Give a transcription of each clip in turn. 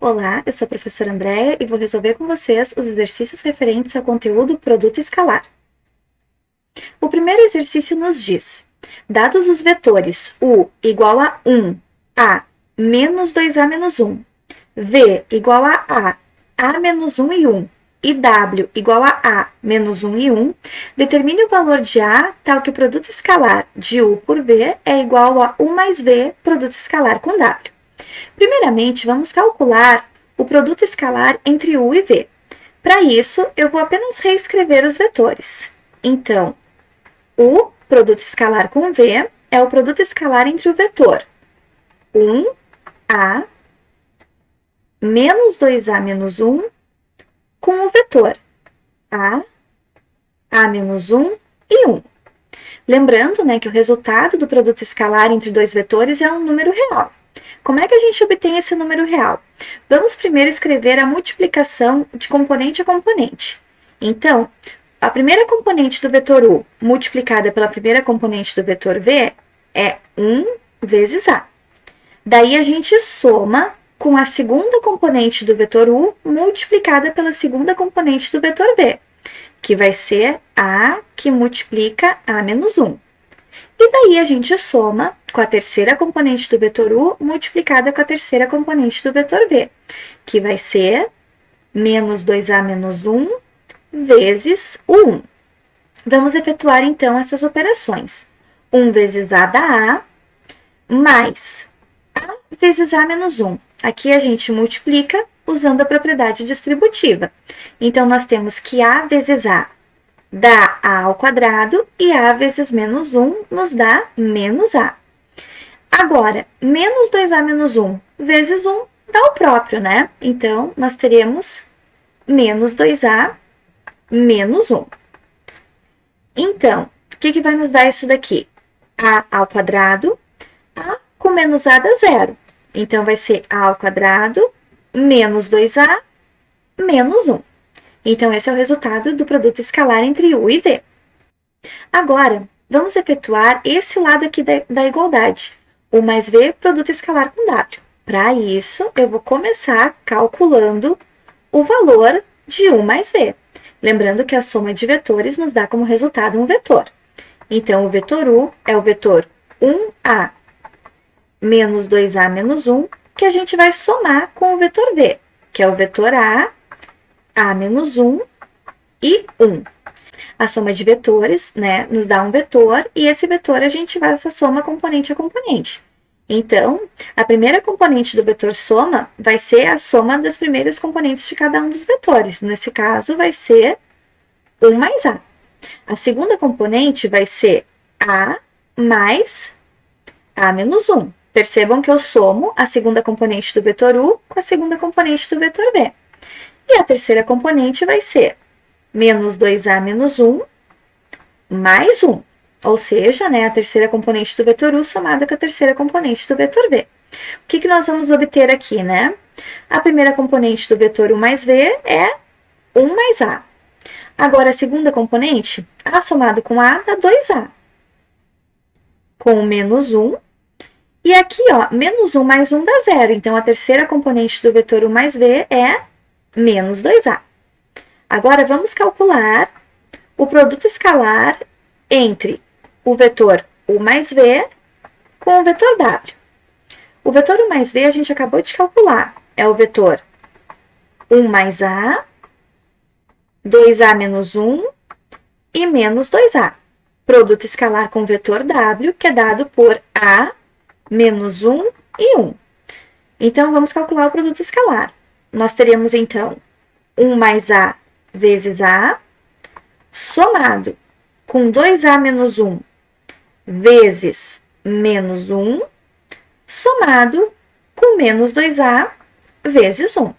Olá, eu sou a professora Andréia e vou resolver com vocês os exercícios referentes ao conteúdo produto escalar. O primeiro exercício nos diz: dados os vetores u igual a 1, a menos 2a menos 1, v igual a menos 1 e 1, e w igual a menos 1 e 1, determine o valor de a tal que o produto escalar de u por v é igual a u mais v produto escalar com w. Primeiramente, vamos calcular o produto escalar entre u e v. Para isso, eu vou apenas reescrever os vetores. Então, o produto escalar com v é o produto escalar entre o vetor 1a menos 2a menos 1 com o vetor a menos 1 e 1. Lembrando, que o resultado do produto escalar entre dois vetores é um número real. Como é que a gente obtém esse número real? Vamos primeiro escrever a multiplicação de componente a componente. Então, a primeira componente do vetor u multiplicada pela primeira componente do vetor v é 1 vezes a. Daí a gente soma com a segunda componente do vetor u multiplicada pela segunda componente do vetor v, que vai ser a que multiplica a menos 1. E daí a gente soma com a terceira componente do vetor u multiplicada com a terceira componente do vetor v, que vai ser menos 2a menos 1 vezes o 1. Vamos efetuar, então, essas operações. 1 vezes a dá a, mais a vezes a menos 1. Aqui a gente multiplica usando a propriedade distributiva. Então, nós temos que a vezes a dá a ao quadrado e a vezes menos 1 nos dá menos a. Agora, menos 2a menos 1 vezes 1 dá o próprio, né? Então, nós teremos menos 2a menos 1. Então, o que vai nos dar isso daqui? A ao quadrado, a com menos a dá zero. Então, vai ser a ao quadrado menos 2a menos 1. Então, esse é o resultado do produto escalar entre u e v. Agora, vamos efetuar esse lado aqui da igualdade. U mais v, produto escalar com w. Para isso, eu vou começar calculando o valor de u mais v. Lembrando que a soma de vetores nos dá como resultado um vetor. Então, o vetor u é o vetor 1a menos 2a menos 1, que a gente vai somar com o vetor v, que é o vetor a menos 1 e 1. A soma de vetores, nos dá um vetor, e esse vetor a gente faz essa soma componente a componente. Então, a primeira componente do vetor soma vai ser a soma das primeiras componentes de cada um dos vetores. Nesse caso, vai ser 1 mais a. A segunda componente vai ser a mais a menos 1. Percebam que eu somo a segunda componente do vetor u com a segunda componente do vetor v. E a terceira componente vai ser menos 2a menos 1 mais 1. Ou seja, a terceira componente do vetor u somada com a terceira componente do vetor v. O que nós vamos obter aqui, A primeira componente do vetor u mais v é 1 mais a. Agora, a segunda componente, a somado com a dá 2a. Com menos 1. E aqui, menos 1 mais 1 dá 0. Então, a terceira componente do vetor u mais v é menos 2a. Agora, vamos calcular o produto escalar entre o vetor u mais v com o vetor w. O vetor u mais v a gente acabou de calcular. É o vetor 1 mais a, 2a menos 1 e menos 2a. Produto escalar com o vetor w, que é dado por a menos 1 e 1. Então, vamos calcular o produto escalar. Nós teremos, então, 1 mais a vezes a, somado com 2a menos 1 vezes menos 1, somado com menos 2a vezes 1.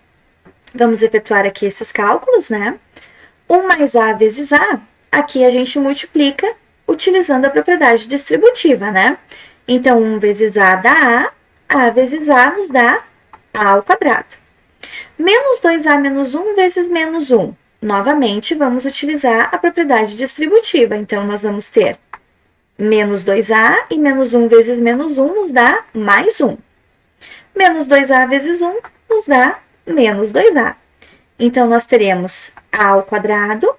Vamos efetuar aqui esses cálculos, 1 mais a vezes a, aqui a gente multiplica utilizando a propriedade distributiva, Então, 1 vezes a dá a vezes a nos dá a ao quadrado. Menos 2a menos 1 vezes menos 1. Novamente, vamos utilizar a propriedade distributiva. Então, nós vamos ter menos 2a e menos 1 vezes menos 1 nos dá mais 1. Menos 2a vezes 1 nos dá menos 2A. Então, nós teremos A ao quadrado.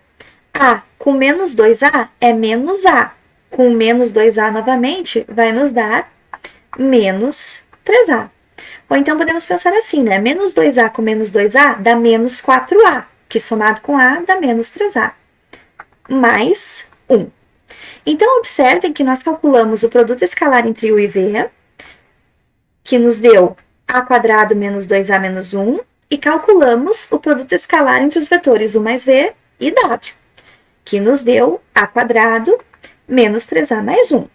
A com menos 2A é menos A. Com menos 2A novamente, vai nos dar menos 3A. Ou então, podemos pensar assim, né? Menos 2A com menos 2A dá menos 4A, que somado com A dá menos 3A. Mais 1. Então, observem que nós calculamos o produto escalar entre U e V, que nos deu A quadrado menos 2A menos 1, e calculamos o produto escalar entre os vetores U mais V e W, que nos deu A quadrado menos 3A mais 1.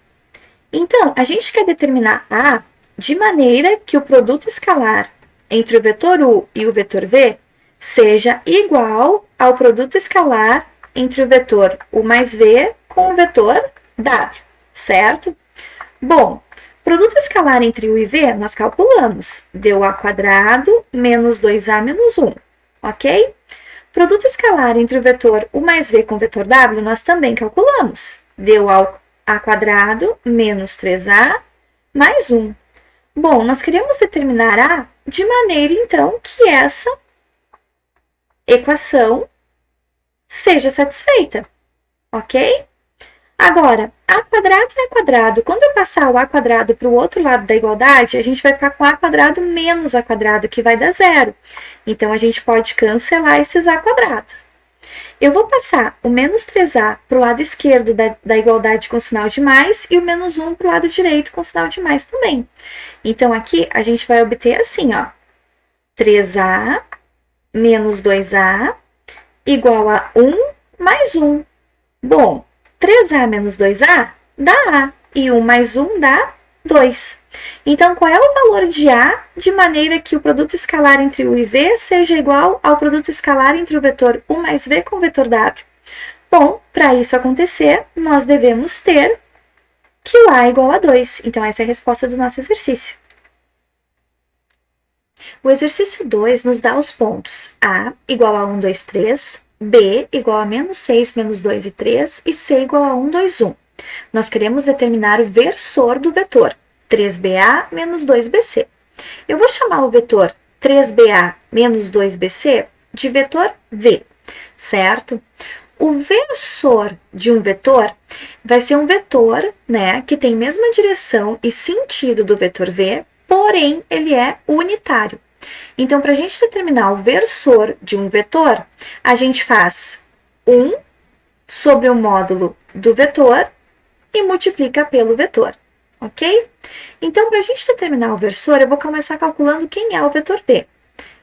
Então, a gente quer determinar A de maneira que o produto escalar entre o vetor U e o vetor V seja igual ao produto escalar entre o vetor U mais V com o vetor W, certo? Bom, produto escalar entre U e V nós calculamos. Deu A quadrado menos 2A menos 1, ok? Produto escalar entre o vetor U mais V com o vetor W nós também calculamos. Deu A quadrado menos 3A mais 1. Bom, nós queremos determinar A de maneira, então, que essa equação seja satisfeita, ok? Agora, A quadrado é A quadrado. Quando eu passar o A quadrado para o outro lado da igualdade, a gente vai ficar com A quadrado menos A quadrado, que vai dar zero. Então, a gente pode cancelar esses A quadrados. Eu vou passar o menos 3A para o lado esquerdo da igualdade com sinal de mais e o menos 1 para o lado direito com sinal de mais também. Então, aqui a gente vai obter assim, ó, 3A menos 2A igual a 1 mais 1. Bom, 3A menos 2A dá A e 1 mais 1 dá 2. Então, qual é o valor de A de maneira que o produto escalar entre U e V seja igual ao produto escalar entre o vetor U mais V com o vetor W? Bom, para isso acontecer, nós devemos ter que o A é igual a 2. Então, essa é a resposta do nosso exercício. O exercício 2 nos dá os pontos A igual a 1, 2, 3, B igual a menos 6, menos 2 e 3 e C igual a 1, 2, 1. Nós queremos determinar o versor do vetor 3BA menos 2BC. Eu vou chamar o vetor 3BA menos 2BC de vetor V, certo? O versor de um vetor vai ser um vetor, né, que tem mesma direção e sentido do vetor V, porém ele é unitário. Então, para a gente determinar o versor de um vetor, a gente faz 1 sobre o módulo do vetor e multiplica pelo vetor, ok? Então, para a gente determinar o versor, eu vou começar calculando quem é o vetor B,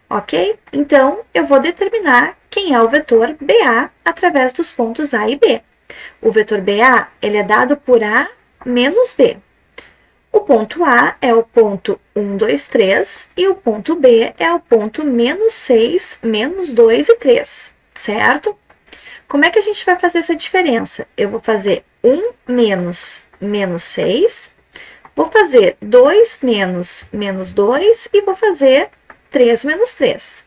ok? Então, eu vou determinar quem é o vetor BA através dos pontos A e B. O vetor BA, ele é dado por A menos B. O ponto A é o ponto 1, 2, 3 e o ponto B é o ponto menos 6, menos 2 e 3, certo? Como é que a gente vai fazer essa diferença? Eu vou fazer 1 menos menos 6, vou fazer 2 menos menos 2 e vou fazer 3 menos 3.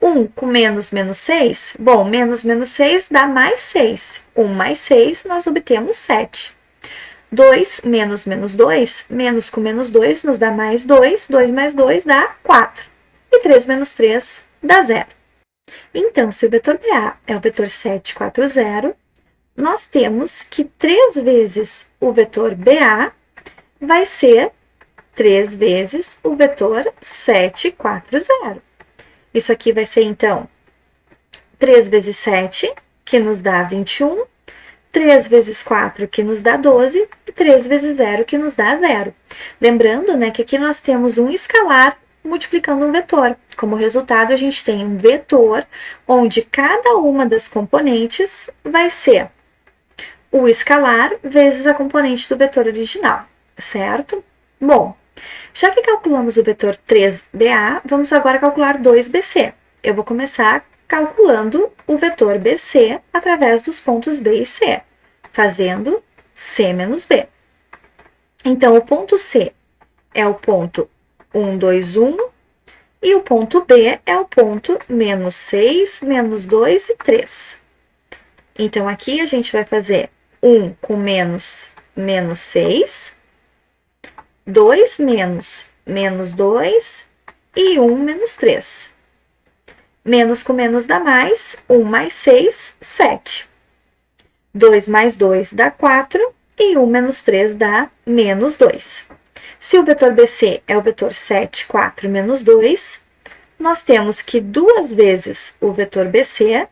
1 com menos menos 6, bom, menos menos 6 dá mais 6. 1 mais 6, nós obtemos 7. 2 menos menos 2, menos com menos 2 nos dá mais 2, 2 mais 2 dá 4. E 3 menos 3 dá 0. Então, se o vetor BA é o vetor 7, 4, 0, nós temos que 3 vezes o vetor BA vai ser 3 vezes o vetor 7, 4, 0. Isso aqui vai ser, então, 3 vezes 7, que nos dá 21, 3 vezes 4, que nos dá 12, e 3 vezes 0, que nos dá 0. Lembrando, né, que aqui nós temos um escalar multiplicando um vetor. Como resultado, a gente tem um vetor onde cada uma das componentes vai ser o escalar vezes a componente do vetor original, certo? Bom, já que calculamos o vetor 3BA, vamos agora calcular 2BC. Eu vou começar calculando o vetor BC através dos pontos B e C, fazendo C menos B. Então, o ponto C é o ponto 1, 2, 1, e o ponto B é o ponto menos 6, menos 2 e 3. Então, aqui a gente vai fazer 1 com menos menos 6, 2 menos menos 2 e 1 menos 3. Menos com menos dá mais. 1 mais 6, 7. 2 mais 2 dá 4. E 1 menos 3 dá menos 2. Se o vetor BC é o vetor 7, 4, menos 2, nós temos que 2 vezes o vetor BC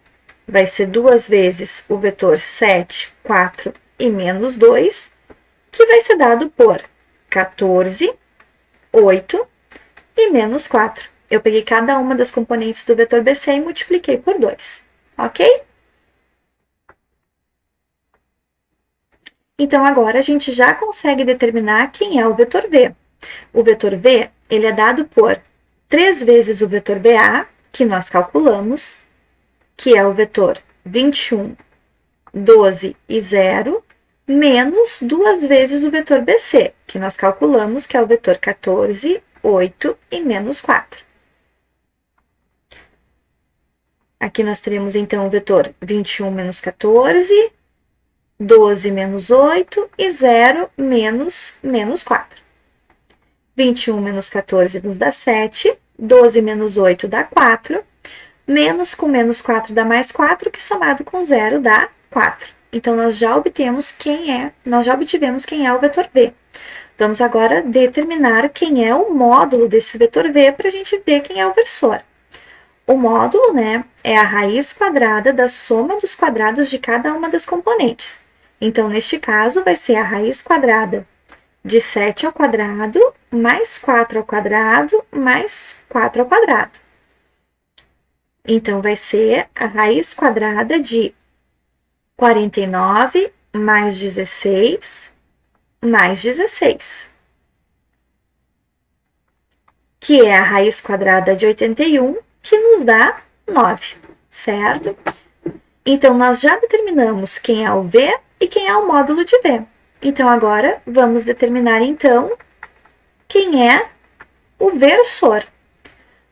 vai ser 2 vezes o vetor 7, 4 e menos 2, que vai ser dado por 14, 8 e menos 4. Eu peguei cada uma das componentes do vetor BC e multipliquei por 2, ok? Então, agora a gente já consegue determinar quem é o vetor V. O vetor V, ele é dado por 3 vezes o vetor BA, que nós calculamos, que é o vetor 21, 12 e 0, menos 2 vezes o vetor BC, que nós calculamos, que é o vetor 14, 8 e menos 4. Aqui nós teremos, então, o vetor 21 menos 14, 12 menos 8 e 0 menos 4. 21 menos 14 nos dá 7, 12 menos 8 dá 4, menos com menos 4 dá mais 4, que somado com 0 dá 4. Então, nós já obtivemos quem é o vetor V. Vamos agora determinar quem é o módulo desse vetor V para a gente ver quem é o versor. O módulo, né, é a raiz quadrada da soma dos quadrados de cada uma das componentes. Então, neste caso, vai ser a raiz quadrada de 7 ao quadrado, mais 4 ao quadrado, mais 4 ao quadrado. Então, vai ser a raiz quadrada de 49 mais 16 mais 16, que é a raiz quadrada de 81, que nos dá 9, certo? Então, nós já determinamos quem é o V e quem é o módulo de V. Então, agora, vamos determinar, então, quem é o versor.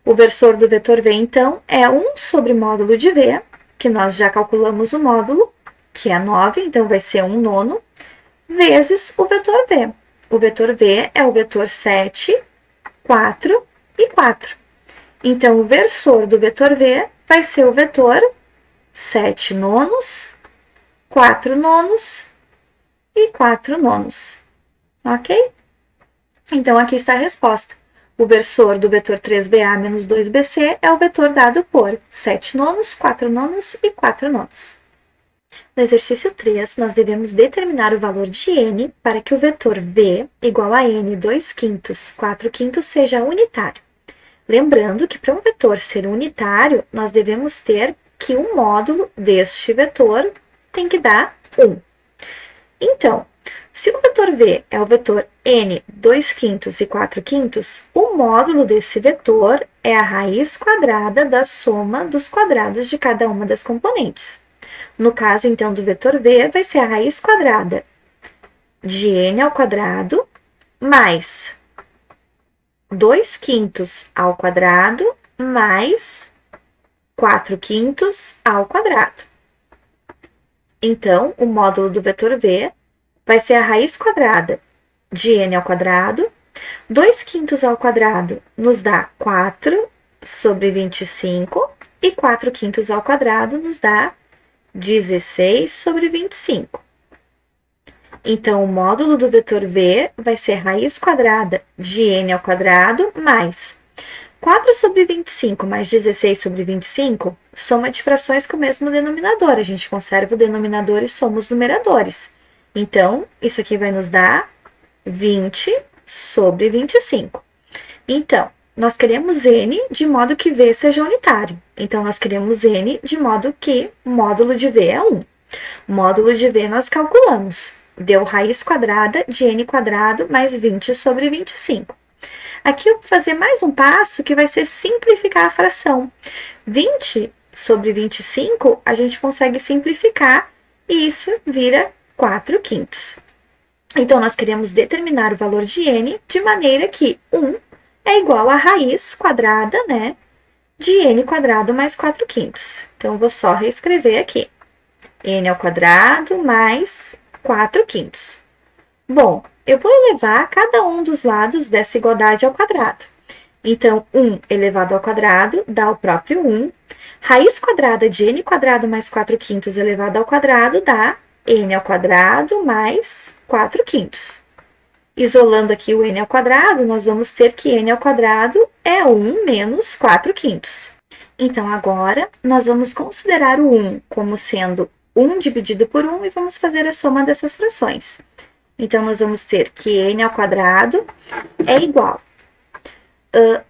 O versor do vetor V, então, é 1 sobre módulo de V, que nós já calculamos o módulo, que é 9, então vai ser 1 nono, vezes o vetor V. O vetor V é o vetor 7, 4 e 4. Então, o versor do vetor V vai ser o vetor 7 nonos, 4 nonos e 4 nonos, ok? Então, aqui está a resposta. O versor do vetor 3BA menos 2BC é o vetor dado por 7 nonos, 4 nonos e 4 nonos. No exercício 3, nós devemos determinar o valor de n para que o vetor V igual a n 2 quintos, 4 quintos seja unitário. Lembrando que para um vetor ser unitário, nós devemos ter que o módulo deste vetor tem que dar 1. Então, se o vetor V é o vetor n 2 quintos e 4 quintos, o módulo desse vetor é a raiz quadrada da soma dos quadrados de cada uma das componentes. No caso, então, do vetor V, vai ser a raiz quadrada de n ao quadrado mais 2 quintos ao quadrado mais 4 quintos ao quadrado. Então, o módulo do vetor V vai ser a raiz quadrada de n ao quadrado. 2 quintos ao quadrado nos dá 4 sobre 25 e 4 quintos ao quadrado nos dá 16 sobre 25. Então, o módulo do vetor V vai ser raiz quadrada de n ao quadrado mais 4 sobre 25 mais 16 sobre 25, soma de frações com o mesmo denominador. A gente conserva o denominador e soma os numeradores. Então, isso aqui vai nos dar 20 sobre 25. Então, nós queremos n de modo que V seja unitário. Então, nós queremos n de modo que o módulo de V é 1. O módulo de V nós calculamos. Deu raiz quadrada de n quadrado mais 20 sobre 25. Aqui eu vou fazer mais um passo que vai ser simplificar a fração. 20 sobre 25, a gente consegue simplificar e isso vira 4 quintos. Então, nós queremos determinar o valor de n de maneira que 1 é igual a raiz quadrada, né, de n quadrado mais 4 quintos. Então, eu vou só reescrever aqui. N ao quadrado mais 4 quintos. Bom, eu vou elevar cada um dos lados dessa igualdade ao quadrado. Então, 1 elevado ao quadrado dá o próprio 1. Raiz quadrada de n quadrado mais 4 quintos elevado ao quadrado dá n ao quadrado mais 4 quintos. Isolando aqui o n ao quadrado, nós vamos ter que n ao quadrado é 1 menos 4 quintos. Então, agora, nós vamos considerar o 1 como sendo 1 dividido por 1 e vamos fazer a soma dessas frações. Então, nós vamos ter que n ao quadrado é igual.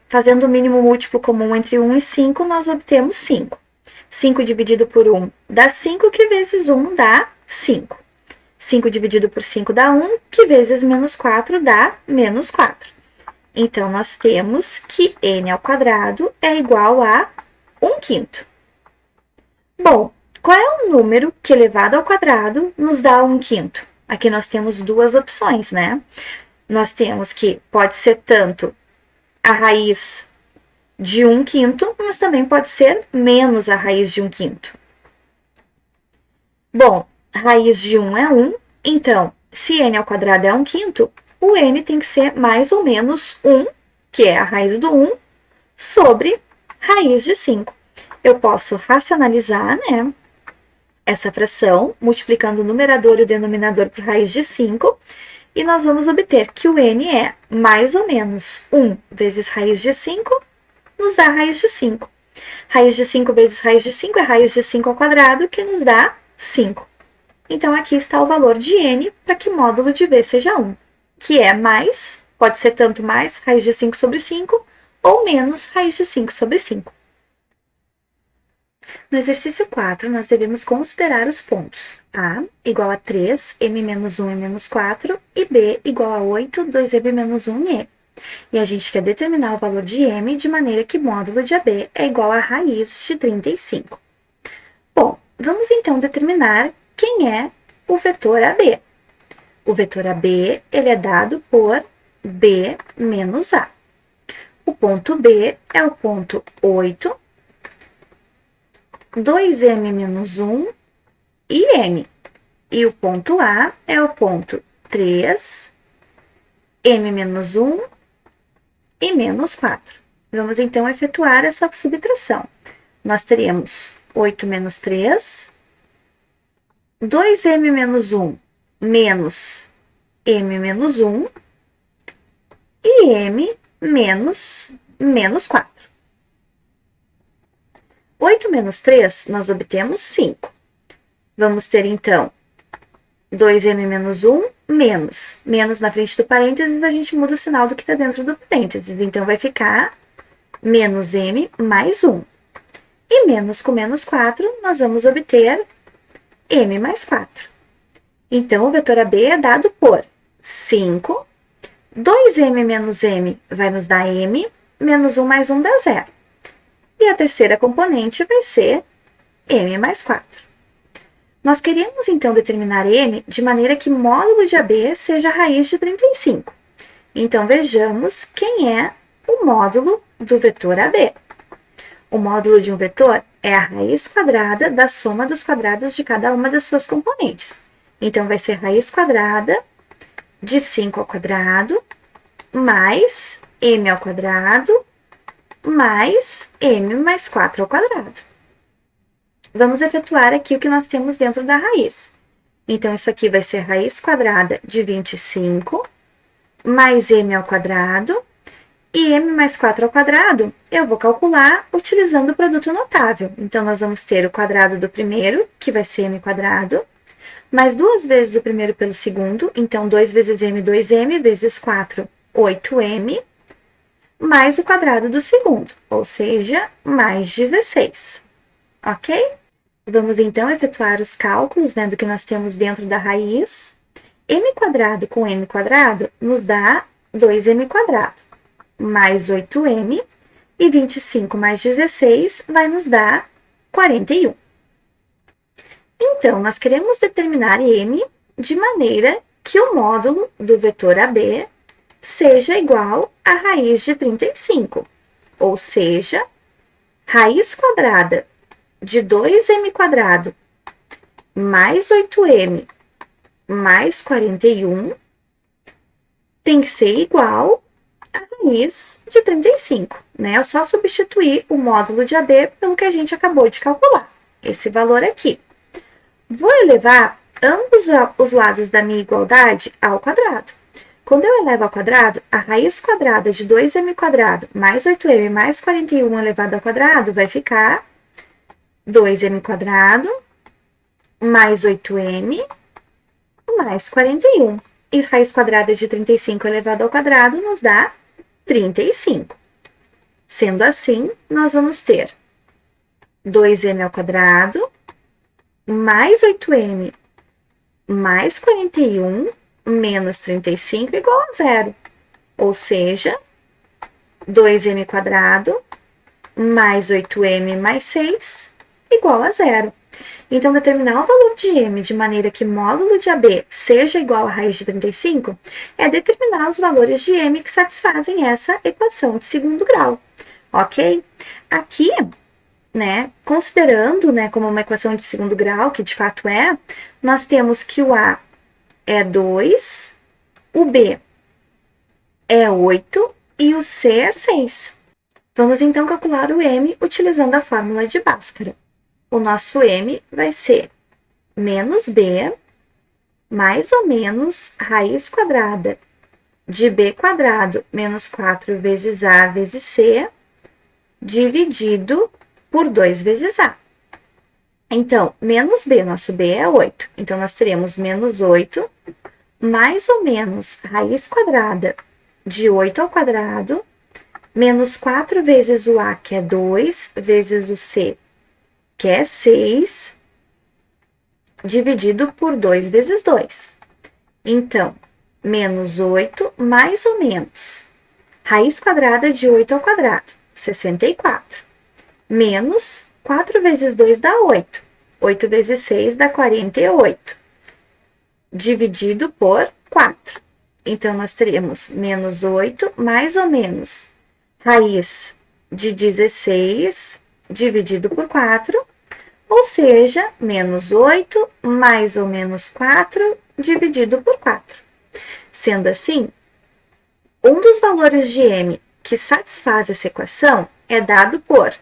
Fazendo o mínimo múltiplo comum entre 1 e 5, nós obtemos 5. 5 dividido por 1 dá 5, que vezes 1 dá 5. 5 dividido por 5 dá 1, que vezes menos 4 dá menos 4. Então, nós temos que n ao quadrado é igual a 1 quinto. Bom, qual é o número que elevado ao quadrado nos dá 1 quinto? Aqui nós temos duas opções, né? Nós temos que pode ser tanto a raiz de 1 quinto, mas também pode ser menos a raiz de 1 quinto. Bom, raiz de 1 é 1, então, se n ao quadrado é 1 quinto, o n tem que ser mais ou menos 1, que é a raiz do 1, sobre raiz de 5. Eu posso racionalizar, né, essa fração, multiplicando o numerador e o denominador por raiz de 5, e nós vamos obter que o n é mais ou menos 1 vezes raiz de 5, nos dá raiz de 5. Raiz de 5 vezes raiz de 5 é raiz de 5 ao quadrado, que nos dá 5. Então, aqui está o valor de n para que módulo de v seja 1, que é mais, pode ser tanto mais raiz de 5 sobre 5, ou menos raiz de 5 sobre 5. No exercício 4, nós devemos considerar os pontos A igual a 3, m menos 1 e menos 4, e B igual a 8, 2m menos 1 e e. E a gente quer determinar o valor de m de maneira que módulo de AB é igual a raiz de 35. Bom, vamos então determinar quem é o vetor AB. O vetor AB ele é dado por B menos A. O ponto B é o ponto 8, 2m menos 1 e m. E o ponto A é o ponto 3, m menos 1 e menos 4. Vamos então efetuar essa subtração. Nós teremos 8 menos 3, 2m menos 1 menos m menos 1 e m menos 4. 8 menos 3, nós obtemos 5. Vamos ter, então, 2m menos 1 menos. Menos na frente do parênteses, a gente muda o sinal do que está dentro do parênteses. Então, vai ficar menos m mais 1. E menos com menos 4, nós vamos obter m mais 4. Então, o vetor AB é dado por 5. 2m menos m vai nos dar m, menos 1 mais 1 dá 0. E a terceira componente vai ser m mais 4. Nós queremos, então, determinar m de maneira que módulo de AB seja a raiz de 35. Então, vejamos quem é o módulo do vetor AB. O módulo de um vetor é a raiz quadrada da soma dos quadrados de cada uma das suas componentes. Então, vai ser raiz quadrada de 5 ao quadrado mais m ao quadrado mais m mais 4 ao quadrado. Vamos efetuar aqui o que nós temos dentro da raiz. Então, isso aqui vai ser raiz quadrada de 25 mais m ao quadrado e m mais 4 ao quadrado eu vou calcular utilizando o produto notável. Então, nós vamos ter o quadrado do primeiro, que vai ser m quadrado, mais 2 vezes o primeiro pelo segundo, então 2 vezes m, 2m, vezes 4, 8m, mais o quadrado do segundo, ou seja, mais 16, ok? Vamos, então, efetuar os cálculos, né, do que nós temos dentro da raiz. M quadrado com m quadrado nos dá 2m quadrado, mais 8m, e 25 mais 16 vai nos dar 41. Então, nós queremos determinar m de maneira que o módulo do vetor AB seja igual a raiz de 35, ou seja, raiz quadrada de 2m quadrado mais 8m mais 41 tem que ser igual a raiz de 35, né? Eu só substituir o módulo de AB pelo que a gente acabou de calcular, esse valor aqui. Vou elevar ambos os lados da minha igualdade ao quadrado. Quando eu elevo ao quadrado, a raiz quadrada de 2m² mais 8m mais 41 elevado ao quadrado vai ficar 2m² mais 8m mais 41. E raiz quadrada de 35 elevado ao quadrado nos dá 35. Sendo assim, nós vamos ter 2m² mais 8m mais 41 menos 35 igual a zero. Ou seja, 2m² mais 8m mais 6 igual a zero. Então, determinar o valor de m de maneira que módulo de AB seja igual a raiz de 35 é determinar os valores de m que satisfazem essa equação de segundo grau, ok? Aqui, né, considerando, né, como uma equação de segundo grau, que de fato é, nós temos que o A é 2, o B é 8 e o C é 6. Vamos então calcular o m utilizando a fórmula de Bhaskara. O nosso m vai ser menos b mais ou menos raiz quadrada de b² menos 4 vezes a vezes c dividido por 2 vezes a. Então, menos b, nosso b é 8. Então, nós teremos menos 8 mais ou menos raiz quadrada de 8 ao quadrado menos 4 vezes o a, que é 2, vezes o c, que é 6, dividido por 2 vezes 2. Então, menos 8 mais ou menos raiz quadrada de 8 ao quadrado, 64, menos 4 vezes 2 dá 8. 8 vezes 6 dá 48, dividido por 4. Então, nós teremos menos 8 mais ou menos raiz de 16 dividido por 4, ou seja, menos 8 mais ou menos 4 dividido por 4. Sendo assim, um dos valores de m que satisfaz essa equação é dado por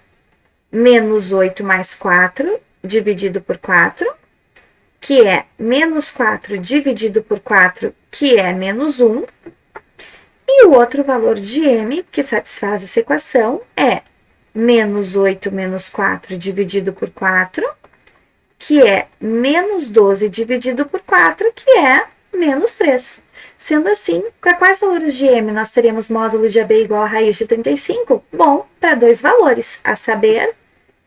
menos 8 mais 4 dividido por 4, que é menos 4 dividido por 4, que é menos 1. E o outro valor de m que satisfaz essa equação é menos 8 menos 4 dividido por 4, que é menos 12 dividido por 4, que é menos 3. Sendo assim, para quais valores de m nós teremos módulo de AB igual a raiz de 35? Bom, para dois valores, a saber,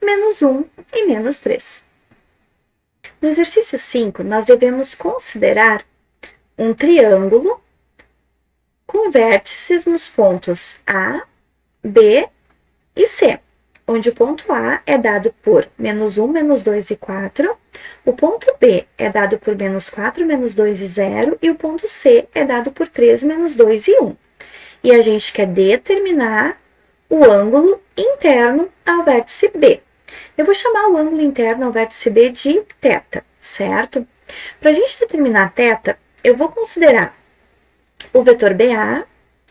menos 1 e menos 3. No exercício 5, nós devemos considerar um triângulo com vértices nos pontos A, B e C, onde o ponto A é dado por menos 1, menos 2 e 4, o ponto B é dado por menos 4, menos 2 e 0, e o ponto C é dado por 3, menos 2 e 1. E a gente quer determinar o ângulo interno ao vértice B. Eu vou chamar o ângulo interno ao vértice B de θ, certo? Para a gente determinar θ, eu vou considerar o vetor BA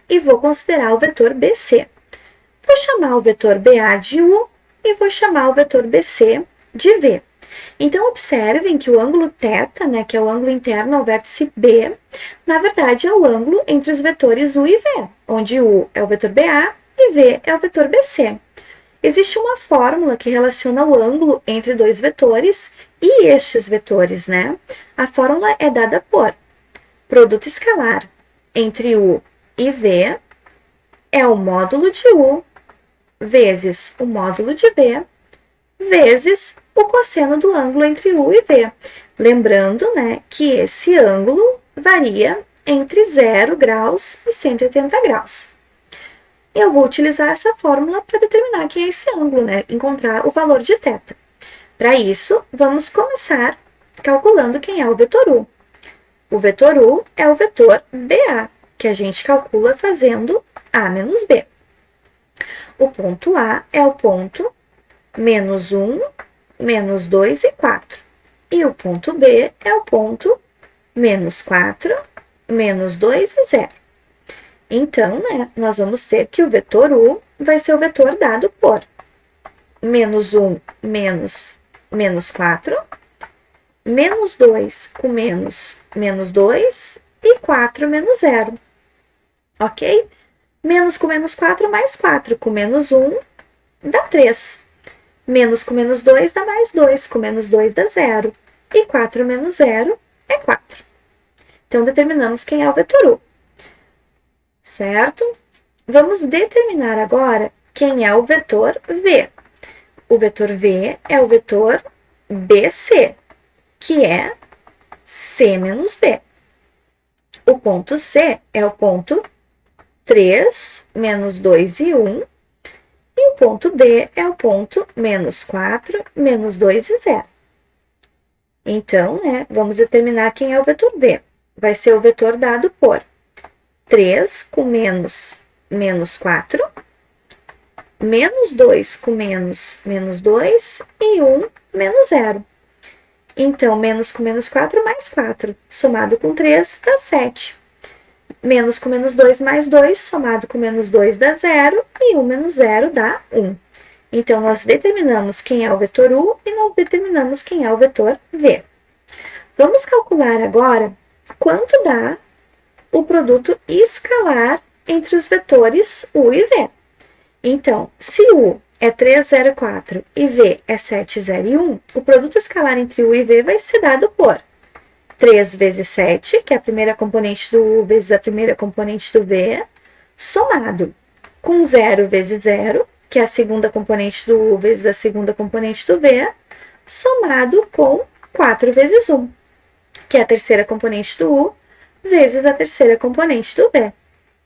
e vou considerar o vetor BC. Vou chamar o vetor BA de U e vou chamar o vetor BC de V. Então, observem que o ângulo θ, né, que é o ângulo interno ao vértice B, na verdade é o ângulo entre os vetores U e V, onde U é o vetor BA e V é o vetor BC. Existe uma fórmula que relaciona o ângulo entre dois vetores e estes vetores, né? A fórmula é dada por produto escalar entre U e V é o módulo de U vezes o módulo de V vezes o cosseno do ângulo entre U e V. Lembrando, né, que esse ângulo varia entre 0 graus e 180 graus. Eu vou utilizar essa fórmula para determinar quem é esse ângulo, né, encontrar o valor de θ. Para isso, vamos começar calculando quem é o vetor U. O vetor U é o vetor BA, que a gente calcula fazendo A menos B. O ponto A é o ponto menos 1, menos 2 e 4. E o ponto B é o ponto menos 4, menos 2 e 0. Então, né, nós vamos ter que o vetor u vai ser o vetor dado por menos 1 menos 4, menos 2 com menos 2 e 4 menos 0. Ok? Menos com menos 4 mais 4 com menos 1 dá 3. Menos com menos 2 dá mais 2, com menos 2 dá 0. E 4 menos 0 é 4. Então, determinamos quem é o vetor u. Certo? Vamos determinar agora quem é o vetor v. O vetor v é o vetor BC, que é C menos V. O ponto C é o ponto 3, menos 2 e 1. E o ponto D é o ponto menos 4, menos 2 e 0. Então, né, vamos determinar quem é o vetor V. Vai ser o vetor dado por 3 com menos 4, menos 2 com menos 2 e 1 menos 0. Então, menos com menos 4 mais 4, somado com 3 dá 7. Menos com menos 2 mais 2, somado com menos 2 dá 0, e 1 menos 0 dá 1. Então, nós determinamos quem é o vetor u e nós determinamos quem é o vetor v. Vamos calcular agora quanto dá o produto escalar entre os vetores u e v. Então, se u é 3, 0 e 4 e v é 7, 0 e 1, o produto escalar entre u e v vai ser dado por 3 vezes 7, que é a primeira componente do u, vezes a primeira componente do v, somado com 0 vezes 0, que é a segunda componente do u, vezes a segunda componente do v, somado com 4 vezes 1, que é a terceira componente do u, vezes a terceira componente do v.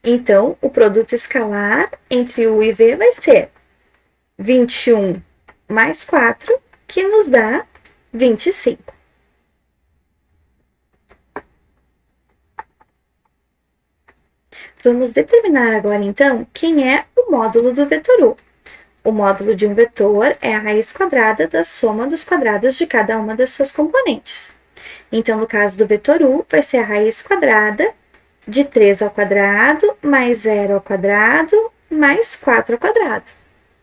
Então, o produto escalar entre u e v vai ser 21 mais 4, que nos dá 25. Vamos determinar agora, então, quem é o módulo do vetor u. O módulo de um vetor é a raiz quadrada da soma dos quadrados de cada uma das suas componentes. Então, no caso do vetor u, vai ser a raiz quadrada de 3 ao quadrado, mais 0 ao quadrado, mais 4 ao quadrado.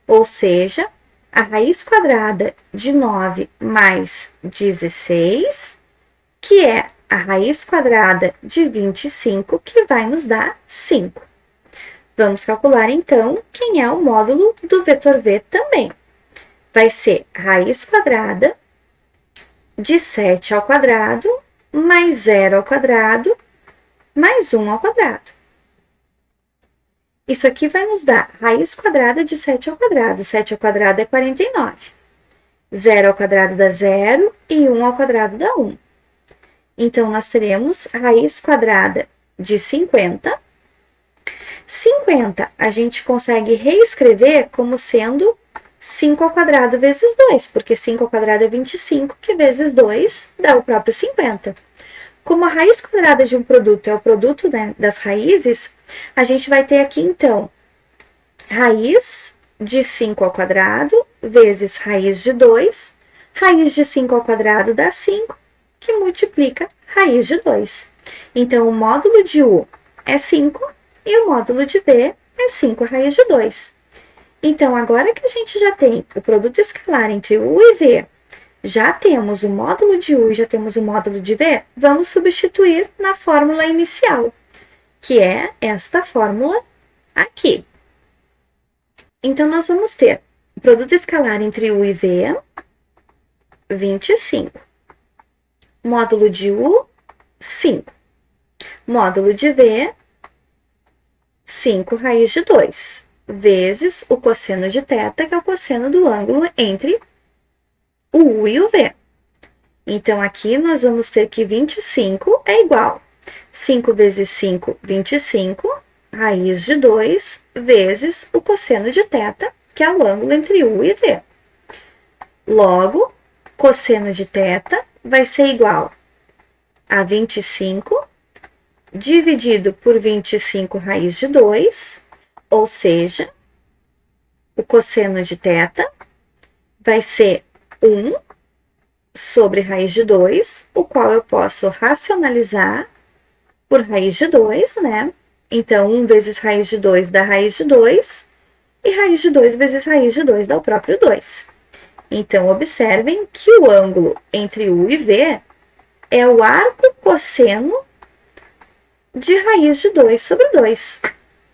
Ou seja, a raiz quadrada de 9 mais 16, que é a raiz quadrada de 25, que vai nos dar 5. Vamos calcular, então, quem é o módulo do vetor v também. Vai ser raiz quadrada de 7 ao quadrado, mais 0 ao quadrado, mais 1 ao quadrado. Isso aqui vai nos dar raiz quadrada de 7 ao quadrado. 7 ao quadrado é 49. 0 ao quadrado dá 0 e 1 ao quadrado dá 1. Então, nós teremos raiz quadrada de 50. 50 a gente consegue reescrever como sendo 5 ao quadrado vezes 2, porque 5 ao quadrado é 25, que vezes 2 dá o próprio 50. Como a raiz quadrada de um produto é o produto, né, das raízes, a gente vai ter aqui, então, raiz de 5 ao quadrado vezes raiz de 2. Raiz de 5 ao quadrado dá 5, que multiplica raiz de 2. Então, o módulo de u é 5 e o módulo de v é 5 raiz de 2. Então, agora que a gente já tem o produto escalar entre u e v, já temos o módulo de u e já temos o módulo de v, vamos substituir na fórmula inicial, que é esta fórmula aqui. Então, nós vamos ter o produto escalar entre u e v, 25. Módulo de u, 5. Módulo de v, 5 raiz de 2, vezes o cosseno de θ, que é o cosseno do ângulo entre o u e o v. Então, aqui nós vamos ter que 25 é igual 5 vezes 5, 25, raiz de 2, vezes o cosseno de θ, que é o ângulo entre u e v. Logo, cosseno de θ vai ser igual a 25 dividido por 25 raiz de 2, ou seja, o cosseno de θ vai ser 1 sobre raiz de 2, o qual eu posso racionalizar por raiz de 2, né? Então, 1 vezes raiz de 2 dá raiz de 2, e raiz de 2 vezes raiz de 2 dá o próprio 2. Então, observem que o ângulo entre U e V é o arco cosseno de raiz de 2 sobre 2.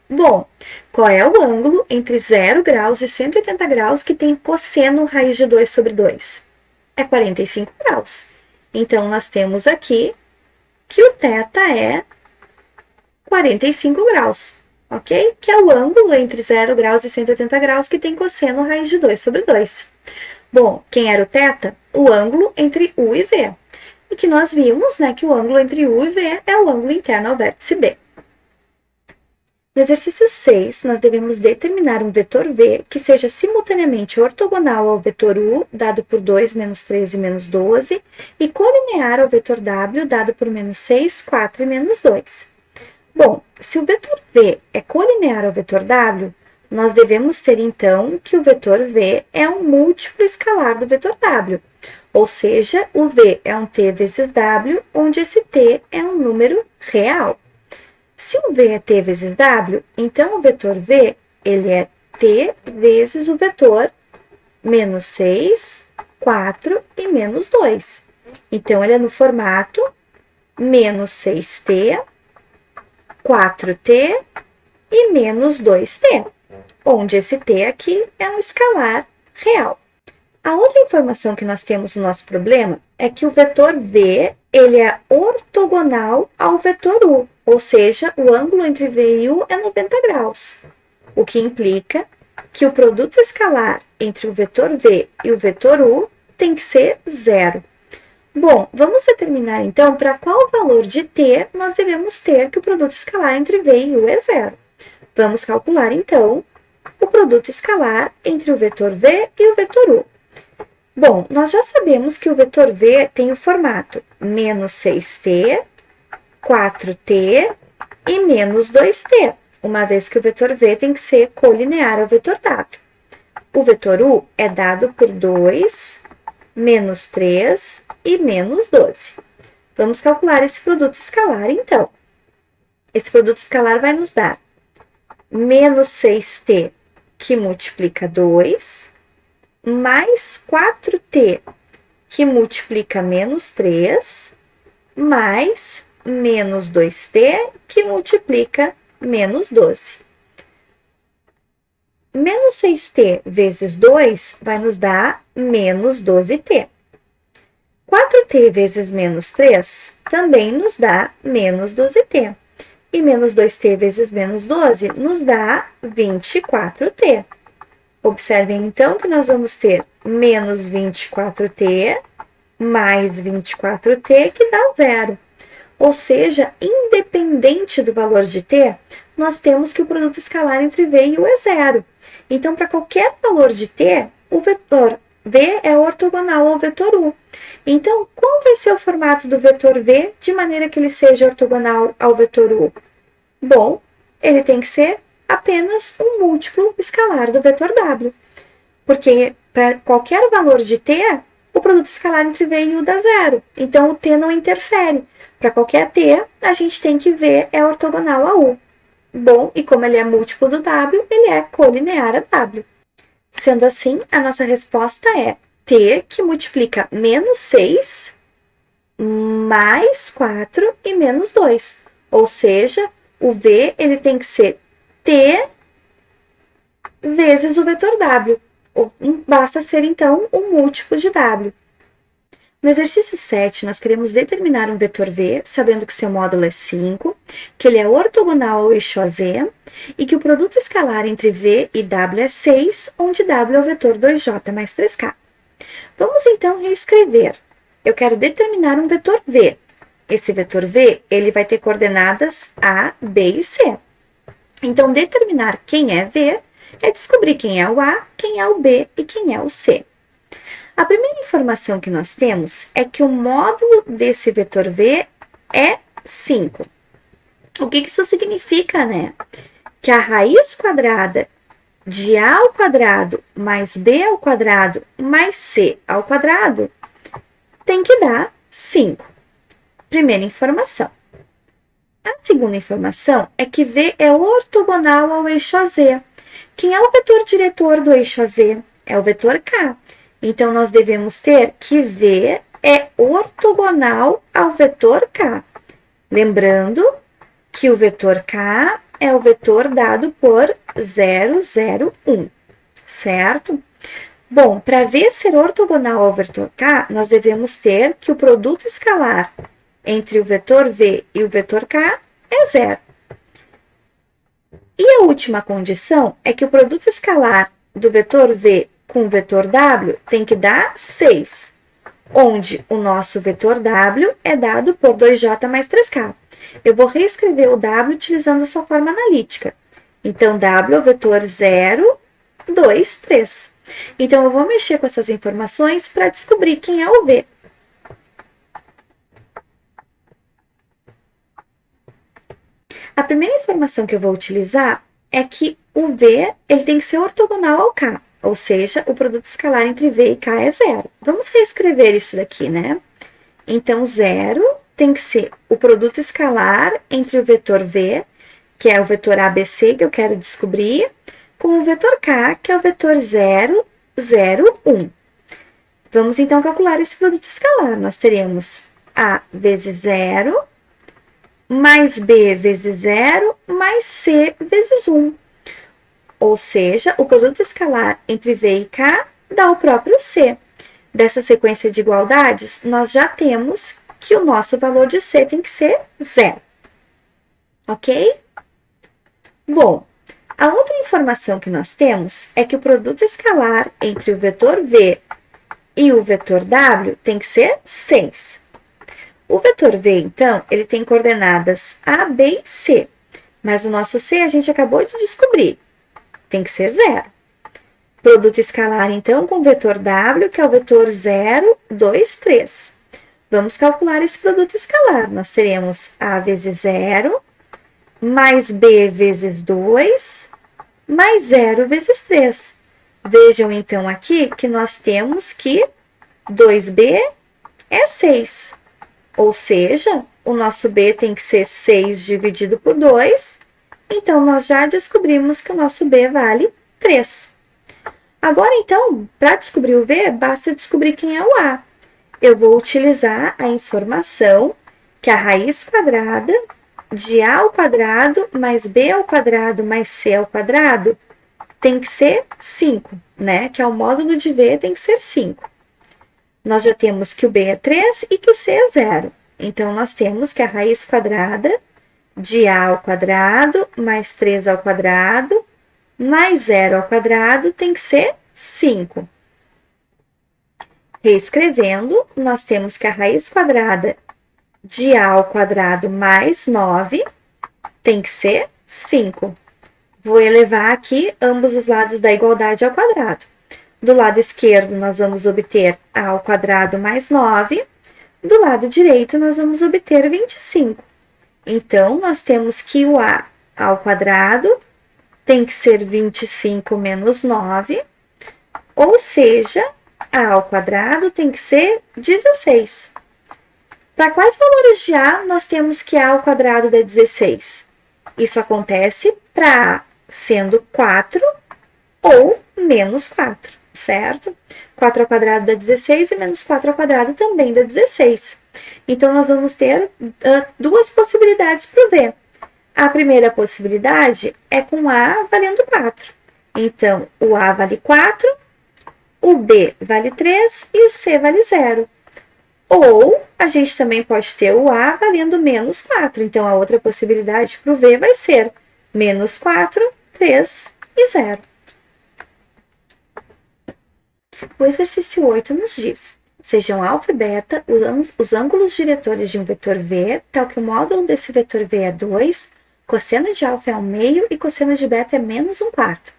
Bom, qual é o ângulo entre 0 graus e 180 graus que tem cosseno raiz de 2 sobre 2? É 45 graus. Então, nós temos aqui que o θ é 45 graus, ok? Que é o ângulo entre 0 graus e 180 graus que tem cosseno raiz de 2 sobre 2. Bom, quem era o θ? O ângulo entre U e V. E que nós vimos, né, que o ângulo entre U e V é o ângulo interno ao vértice B. No exercício 6, nós devemos determinar um vetor V que seja simultaneamente ortogonal ao vetor U, dado por 2, menos 13 e menos 12, e colinear ao vetor W, dado por menos 6, 4 e menos 2. Bom, se o vetor V é colinear ao vetor W, nós devemos ter, então, que o vetor V é um múltiplo escalar do vetor W, ou seja, o V é um t vezes W, onde esse t é um número real. Se o V é t vezes W, então o vetor V ele é t vezes o vetor menos 6, 4 e menos 2. Então, ele é no formato menos 6t, 4t e menos 2t, onde esse t aqui é um escalar real. A outra informação que nós temos no nosso problema é que o vetor V ele é ortogonal ao vetor U, ou seja, o ângulo entre V e U é 90 graus, o que implica que o produto escalar entre o vetor V e o vetor U tem que ser zero. Bom, vamos determinar então para qual valor de t nós devemos ter que o produto escalar entre V e U é zero. Vamos calcular então o produto escalar entre o vetor V e o vetor U. Bom, nós já sabemos que o vetor V tem o formato menos 6t, 4t e menos 2t, uma vez que o vetor V tem que ser colinear ao vetor W. O vetor U é dado por 2, menos 3 e menos 12. Vamos calcular esse produto escalar, então. Esse produto escalar vai nos dar menos 6t, que multiplica 2, mais 4t, que multiplica menos 3, mais menos 2t, que multiplica menos 12. Menos 6t vezes 2 vai nos dar menos 12t. 4t vezes menos 3 também nos dá menos 12t. E menos 2t vezes menos 12 nos dá 24t. Observem, então, que nós vamos ter menos 24t mais 24t, que dá zero. Ou seja, independente do valor de t, nós temos que o produto escalar entre V e U é zero. Então, para qualquer valor de t, o vetor V é ortogonal ao vetor U. Então, qual vai ser o formato do vetor V de maneira que ele seja ortogonal ao vetor U? Bom, ele tem que ser apenas um múltiplo escalar do vetor W, porque para qualquer valor de t, o produto escalar entre V e U dá zero, então o t não interfere. Para qualquer t, a gente tem que V é ortogonal a U. Bom, e como ele é múltiplo do W, ele é colinear a W. Sendo assim, a nossa resposta é t, que multiplica menos 6, mais 4 e menos 2. Ou seja, o V ele tem que ser t vezes o vetor W. Basta ser, então, um múltiplo de W. No exercício 7, nós queremos determinar um vetor V, sabendo que seu módulo é 5, que ele é ortogonal ao eixo AZ e que o produto escalar entre V e W é 6, onde W é o vetor 2J mais 3K. Vamos, então, reescrever. Eu quero determinar um vetor V. Esse vetor V ele vai ter coordenadas A, B e C. Então, determinar quem é V é descobrir quem é o A, quem é o B e quem é o C. A primeira informação que nós temos é que o módulo desse vetor V é 5. O que isso significa, né? Que a raiz quadrada de A ao quadrado mais B ao quadrado mais C ao quadrado tem que dar 5. Primeira informação. A segunda informação é que V é ortogonal ao eixo AZ. Quem é o vetor diretor do eixo AZ? É o vetor K. Então, nós devemos ter que V é ortogonal ao vetor K. Lembrando que o vetor K é o vetor dado por 0, 0, 1, certo? Bom, para V ser ortogonal ao vetor K, nós devemos ter que o produto escalar entre o vetor V e o vetor K é zero. E a última condição é que o produto escalar do vetor V com o vetor W tem que dar 6, onde o nosso vetor W é dado por 2J mais 3K. Eu vou reescrever o W utilizando a sua forma analítica. Então, W é o vetor 0, 2, 3. Então, eu vou mexer com essas informações para descobrir quem é o V. A primeira informação que eu vou utilizar é que o V ele tem que ser ortogonal ao K, ou seja, o produto escalar entre V e K é zero. Vamos reescrever isso daqui, né? Então, 0 tem que ser o produto escalar entre o vetor V, que é o vetor ABC que eu quero descobrir, com o vetor K, que é o vetor 0, 0, 1. Vamos, então, calcular esse produto escalar. Nós teremos A vezes 0, mais B vezes 0, mais C vezes 1. Ou seja, o produto escalar entre V e K dá o próprio C. Dessa sequência de igualdades, nós já temos que o nosso valor de C tem que ser 0. Ok? Bom, a outra informação que nós temos é que o produto escalar entre o vetor V e o vetor W tem que ser 6. O vetor V, então, ele tem coordenadas A, B e C. Mas o nosso C a gente acabou de descobrir. Tem que ser 0. Produto escalar, então, com o vetor W, que é o vetor 0, 2, 3. Vamos calcular esse produto escalar. Nós teremos A vezes 0, mais B vezes 2, mais 0 vezes 3. Vejam, então, aqui que nós temos que 2B é 6. Ou seja, o nosso B tem que ser 6 dividido por 2. Então, nós já descobrimos que o nosso B vale 3. Agora, então, para descobrir o V, basta descobrir quem é o A. Eu vou utilizar a informação que a raiz quadrada de A ao quadrado mais B ao quadrado mais C ao quadrado tem que ser 5, né? Que é o módulo de V tem que ser 5. Nós já temos que o B é 3 e que o C é 0. Então, nós temos que a raiz quadrada de A ao quadrado mais 3 ao quadrado mais 0 ao quadrado tem que ser 5. Reescrevendo, nós temos que a raiz quadrada de A ao quadrado mais 9 tem que ser 5. Vou elevar aqui ambos os lados da igualdade ao quadrado. Do lado esquerdo, nós vamos obter A ao quadrado mais 9. Do lado direito, nós vamos obter 25. Então, nós temos que o A ao quadrado tem que ser 25 menos 9, ou seja, A ao quadrado tem que ser 16. Para quais valores de A nós temos que A ao quadrado dá 16? Isso acontece para A sendo 4 ou menos 4, certo? 4 ao quadrado dá 16 e menos 4 ao quadrado também dá 16. Então, nós vamos ter duas possibilidades para o V. A primeira possibilidade é com A valendo 4. Então, o A vale 4, o B vale 3 e o C vale 0. Ou a gente também pode ter o A valendo menos 4. Então, a outra possibilidade para o V vai ser menos 4, 3 e 0. O exercício 8 nos diz: sejam alfa e beta os ângulos diretores de um vetor V, tal que o módulo desse vetor V é 2, cosseno de alfa é 1/2 e cosseno de beta é menos 1/4.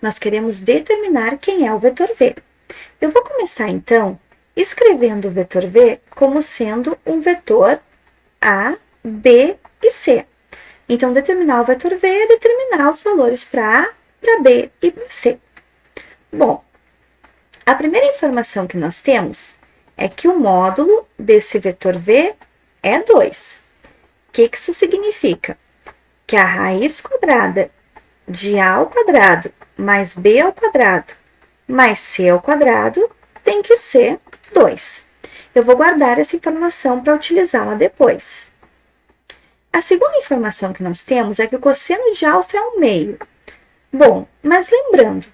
Nós queremos determinar quem é o vetor V. Eu vou começar, então, escrevendo o vetor V como sendo um vetor A, B e C. Então, determinar o vetor V é determinar os valores para A, para B e para C. Bom, a primeira informação que nós temos é que o módulo desse vetor V é 2. que isso significa? Que a raiz quadrada de a ao quadrado mais b ao quadrado mais c ao quadrado tem que ser 2. Eu vou guardar essa informação para utilizá-la depois. A segunda informação que nós temos é que o cosseno de alfa é 1/2. Bom, mas lembrando,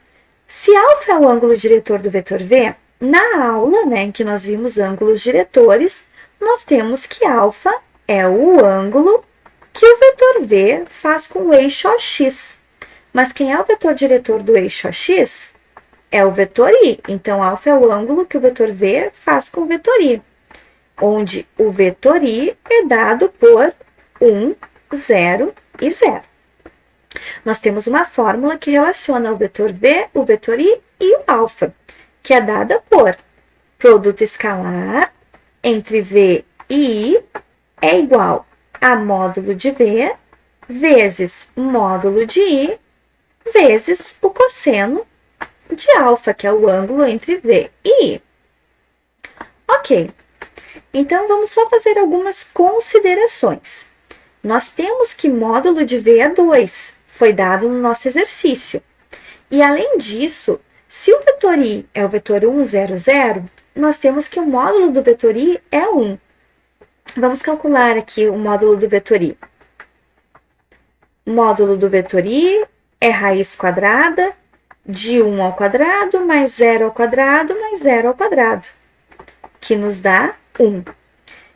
se alfa é o ângulo diretor do vetor v, na aula, né, em que nós vimos ângulos diretores, nós temos que alfa é o ângulo que o vetor v faz com o eixo OX. Mas quem é o vetor diretor do eixo OX? É o vetor i. Então, alfa é o ângulo que o vetor v faz com o vetor i, onde o vetor i é dado por 1, 0 e 0. Nós temos uma fórmula que relaciona o vetor v, o vetor i e o alfa, que é dada por produto escalar entre v e i é igual a módulo de v vezes módulo de i vezes o cosseno de alfa, que é o ângulo entre v e i. Ok, então vamos só fazer algumas considerações. Nós temos que módulo de v é 2, foi dado no nosso exercício. E além disso, se o vetor i é o vetor 1, 0, 0, nós temos que o módulo do vetor i é 1. Vamos calcular aqui o módulo do vetor i. Módulo do vetor i é raiz quadrada de 1 ao quadrado mais 0 ao quadrado mais 0 ao quadrado, que nos dá 1.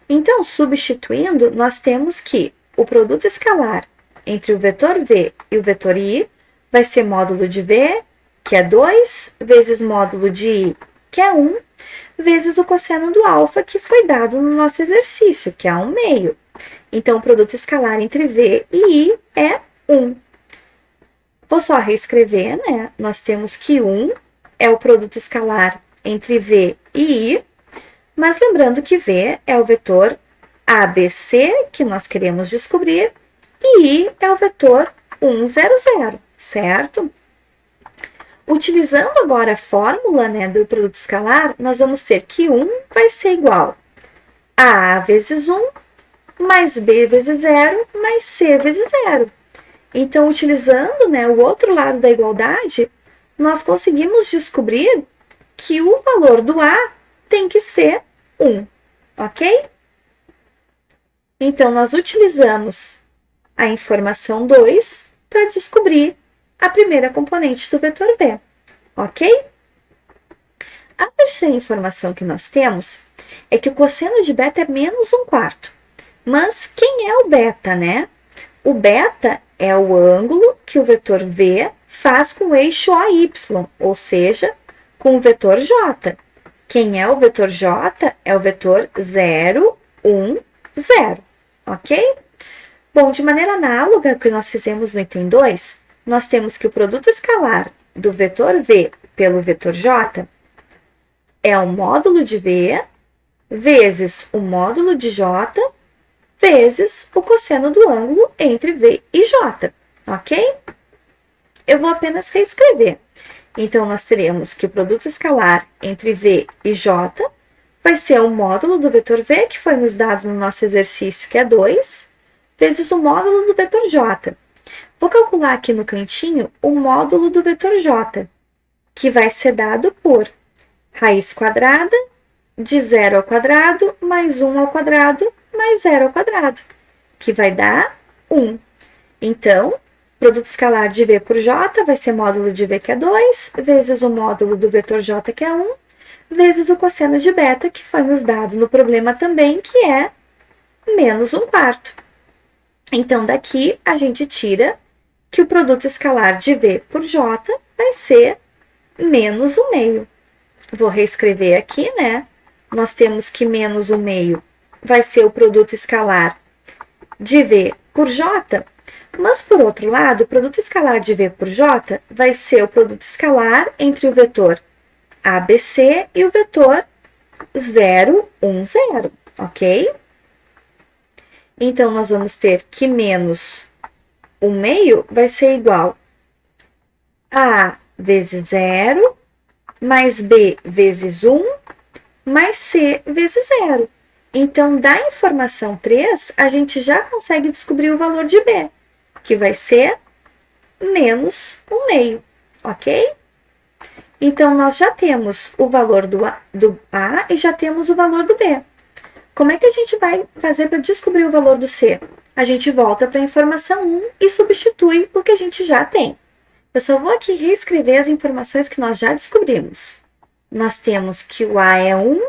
Então, substituindo, nós temos que o produto escalar entre o vetor v e o vetor i vai ser módulo de v, que é 2, vezes módulo de i, que é 1, vezes o cosseno do alfa, que foi dado no nosso exercício, que é 1/2. Então, o produto escalar entre v e i é 1. Vou só reescrever, né? Nós temos que 1 é o produto escalar entre v e i, mas lembrando que v é o vetor ABC, que nós queremos descobrir, e i é o vetor 1, 0, 0, certo? Utilizando agora a fórmula, né, do produto escalar, nós vamos ter que 1 vai ser igual a A vezes 1, mais B vezes 0, mais C vezes 0. Então, utilizando, né, o outro lado da igualdade, nós conseguimos descobrir que o valor do A tem que ser 1, ok? Então, nós utilizamos a informação 2 para descobrir a primeira componente do vetor v, ok? A terceira informação que nós temos é que o cosseno de beta é menos 1/4. Mas quem é o beta, né? O beta é o ângulo que o vetor v faz com o eixo OY, ou seja, com o vetor j. Quem é o vetor j? É o vetor 0, 1, 0, ok? Bom, de maneira análoga ao que nós fizemos no item 2, nós temos que o produto escalar do vetor v pelo vetor j é o módulo de v vezes o módulo de j vezes o cosseno do ângulo entre v e j, ok? Eu vou apenas reescrever. Então, nós teremos que o produto escalar entre v e j vai ser o módulo do vetor v, que foi nos dado no nosso exercício, que é 2, vezes o módulo do vetor j. Vou calcular aqui no cantinho o módulo do vetor j, que vai ser dado por raiz quadrada de 0 ao quadrado mais 1 ao quadrado mais 0 ao quadrado, que vai dar 1. Então, produto escalar de v por j vai ser módulo de v, que é 2, vezes o módulo do vetor j, que é 1, vezes o cosseno de beta, que foi nos dado no problema também, que é menos 1/4. Então, daqui a gente tira que o produto escalar de v por j vai ser menos 1/2. Vou reescrever aqui, né? Nós temos que menos 1/2 vai ser o produto escalar de v por j, mas, por outro lado, o produto escalar de v por j vai ser o produto escalar entre o vetor ABC e o vetor 0, 1, 0, ok? Então, nós vamos ter que menos 1/2 vai ser igual a A vezes 0, mais B vezes 1, mais C vezes 0. Então, da informação 3, a gente já consegue descobrir o valor de B, que vai ser menos 1/2, ok? Então, nós já temos o valor do A e já temos o valor do B. Como é que a gente vai fazer para descobrir o valor do C? A gente volta para a informação 1 e substitui o que a gente já tem. Eu só vou aqui reescrever as informações que nós já descobrimos. Nós temos que o A é 1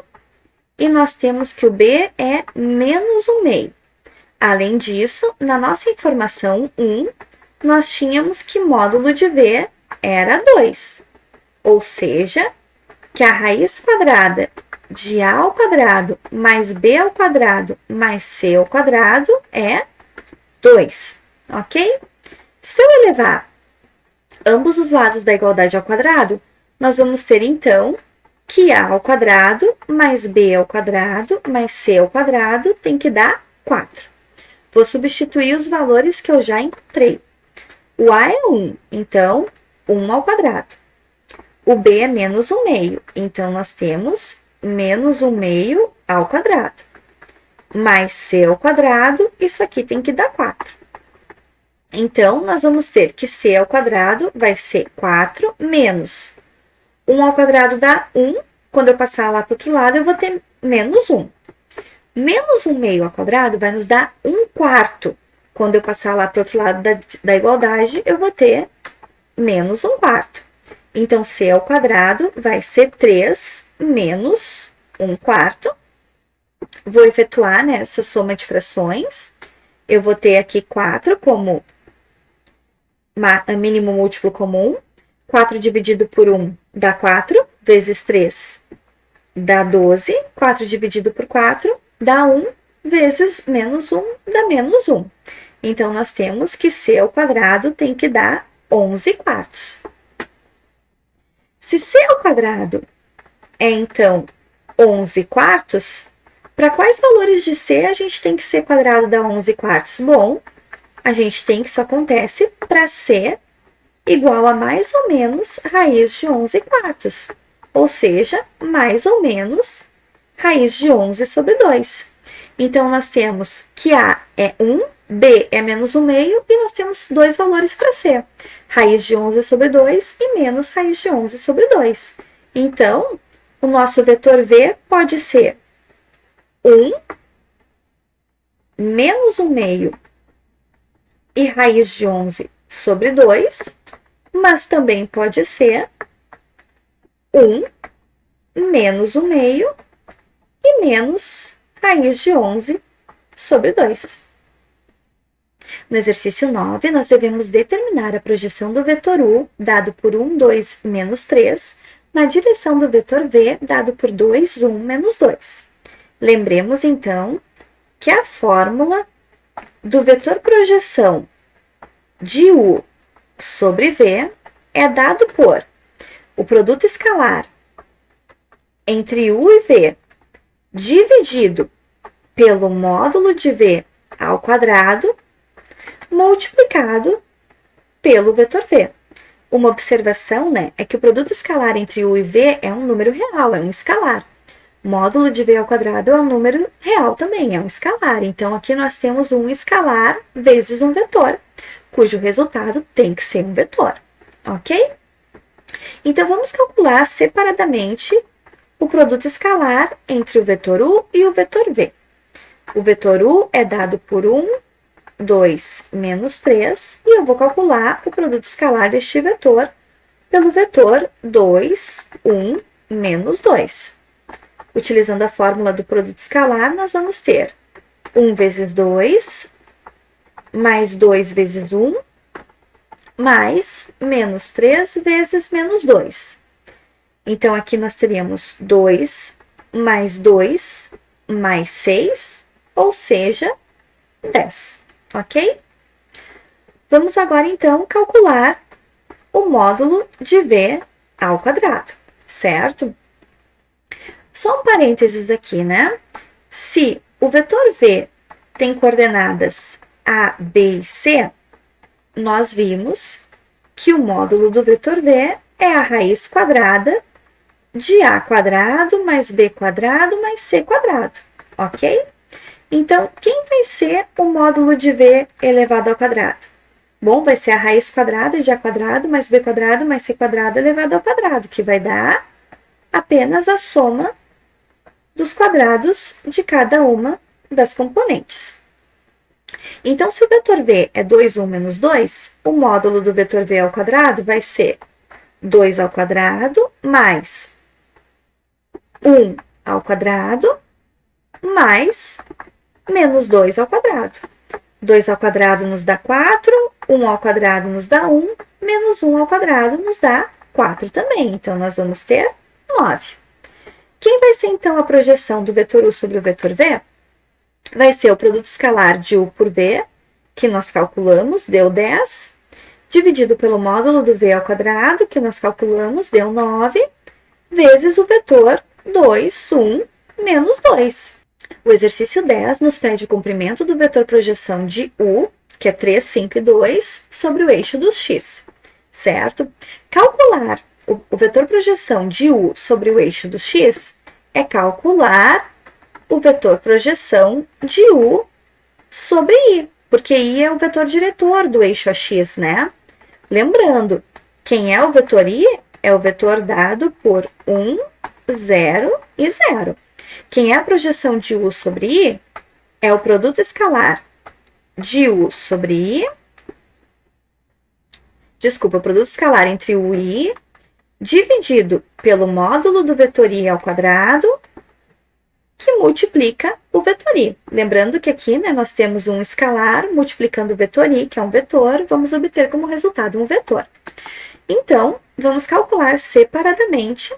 e nós temos que o B é menos 1/2. Além disso, na nossa informação 1, nós tínhamos que módulo de V era 2. Ou seja, que a raiz quadrada de A ao quadrado mais B ao quadrado mais C ao quadrado é 2, ok? Se eu elevar ambos os lados da igualdade ao quadrado, nós vamos ter, então, que A ao quadrado mais B ao quadrado mais C ao quadrado tem que dar 4. Vou substituir os valores que eu já encontrei. O A é 1, então, 1 ao quadrado. O B é menos 1/2, então nós temos menos 1/2 ao quadrado. Mais C ao quadrado, isso aqui tem que dar 4. Então, nós vamos ter que C ao quadrado vai ser 4 menos 1 ao quadrado dá 1. Quando eu passar lá para o outro lado, eu vou ter menos 1. Menos 1/2 ao quadrado vai nos dar 1/4. Quando eu passar lá para o outro lado da igualdade, eu vou ter menos 1/4. Então, C ao quadrado vai ser 3 menos 1/4. Vou efetuar, né, essa soma de frações. Eu vou ter aqui 4 como mínimo múltiplo comum. 4 dividido por 1 dá 4, vezes 3 dá 12. 4 dividido por 4 dá 1, vezes menos 1 dá menos 1. Então, nós temos que C ao quadrado tem que dar 11/4. Se C ao quadrado é, então, 11/4, para quais valores de C a gente tem que C quadrado dar 11/4? Bom, a gente tem que isso acontece para C igual a mais ou menos raiz de 11/4, ou seja, mais ou menos raiz de 11 sobre 2. Então, nós temos que A é 1, B é menos 1/2 e nós temos dois valores para C. Raiz de 11 sobre 2 e menos raiz de 11 sobre 2. Então, o nosso vetor V pode ser 1 menos 1/2 e raiz de 11 sobre 2, mas também pode ser 1 menos 1/2 e menos raiz de 11 sobre 2. No exercício 9, nós devemos determinar a projeção do vetor U, dado por 1, 2, menos 3, na direção do vetor V, dado por 2, 1, menos 2. Lembremos, então, que a fórmula do vetor projeção de U sobre V é dado por o produto escalar entre U e V dividido pelo módulo de V ao quadrado multiplicado pelo vetor V. Uma observação, né, é que o produto escalar entre U e V é um número real, é um escalar. Módulo de V ao quadrado é um número real também, é um escalar. Então, aqui nós temos um escalar vezes um vetor, cujo resultado tem que ser um vetor, ok? Então, vamos calcular separadamente o produto escalar entre o vetor U e o vetor V. O vetor U é dado por 1, 2 menos 3, e eu vou calcular o produto escalar deste vetor pelo vetor 2, 1, menos 2. Utilizando a fórmula do produto escalar, nós vamos ter 1 vezes 2, mais 2 vezes 1, mais menos 3 vezes menos 2. Então, aqui nós teríamos 2 mais 2 mais 6, ou seja, 10. Ok? Vamos agora, então, calcular o módulo de V ao quadrado, certo? Só um parênteses aqui, né? Se o vetor V tem coordenadas A, B e C, nós vimos que o módulo do vetor V é a raiz quadrada de A quadrado mais B quadrado mais C quadrado. ok? Então, quem vai ser o módulo de v elevado ao quadrado? Bom, vai ser a raiz quadrada de a quadrado mais b quadrado mais c quadrado elevado ao quadrado, que vai dar apenas a soma dos quadrados de cada uma das componentes. Então, se o vetor v é 2, 1, menos 2, o módulo do vetor v ao quadrado vai ser 2 ao quadrado mais 1 ao quadrado mais menos 2 ao quadrado. 2 ao quadrado nos dá 4, 1 ao quadrado nos dá 1, menos 1 ao quadrado nos dá 4 também. Então, nós vamos ter 9. Quem vai ser, então, a projeção do vetor u sobre o vetor v? Vai ser o produto escalar de u por v, que nós calculamos, deu 10, dividido pelo módulo do v ao quadrado, que nós calculamos, deu 9, vezes o vetor 2, 1, menos 2. O exercício 10 nos pede o comprimento do vetor projeção de u, que é 3, 5 e 2, sobre o eixo dos x, certo? Calcular o vetor projeção de u sobre o eixo dos x é calcular o vetor projeção de u sobre i, porque i é o vetor diretor do eixo AX, né? Lembrando, quem é o vetor i é o vetor dado por 1, 0 e 0. Quem é a projeção de u sobre i é o produto escalar de u sobre i, o produto escalar entre u e i, dividido pelo módulo do vetor i ao quadrado, que multiplica o vetor i. Lembrando que aqui, né, nós temos um escalar multiplicando o vetor i, que é um vetor, vamos obter como resultado um vetor. Então, vamos calcular separadamente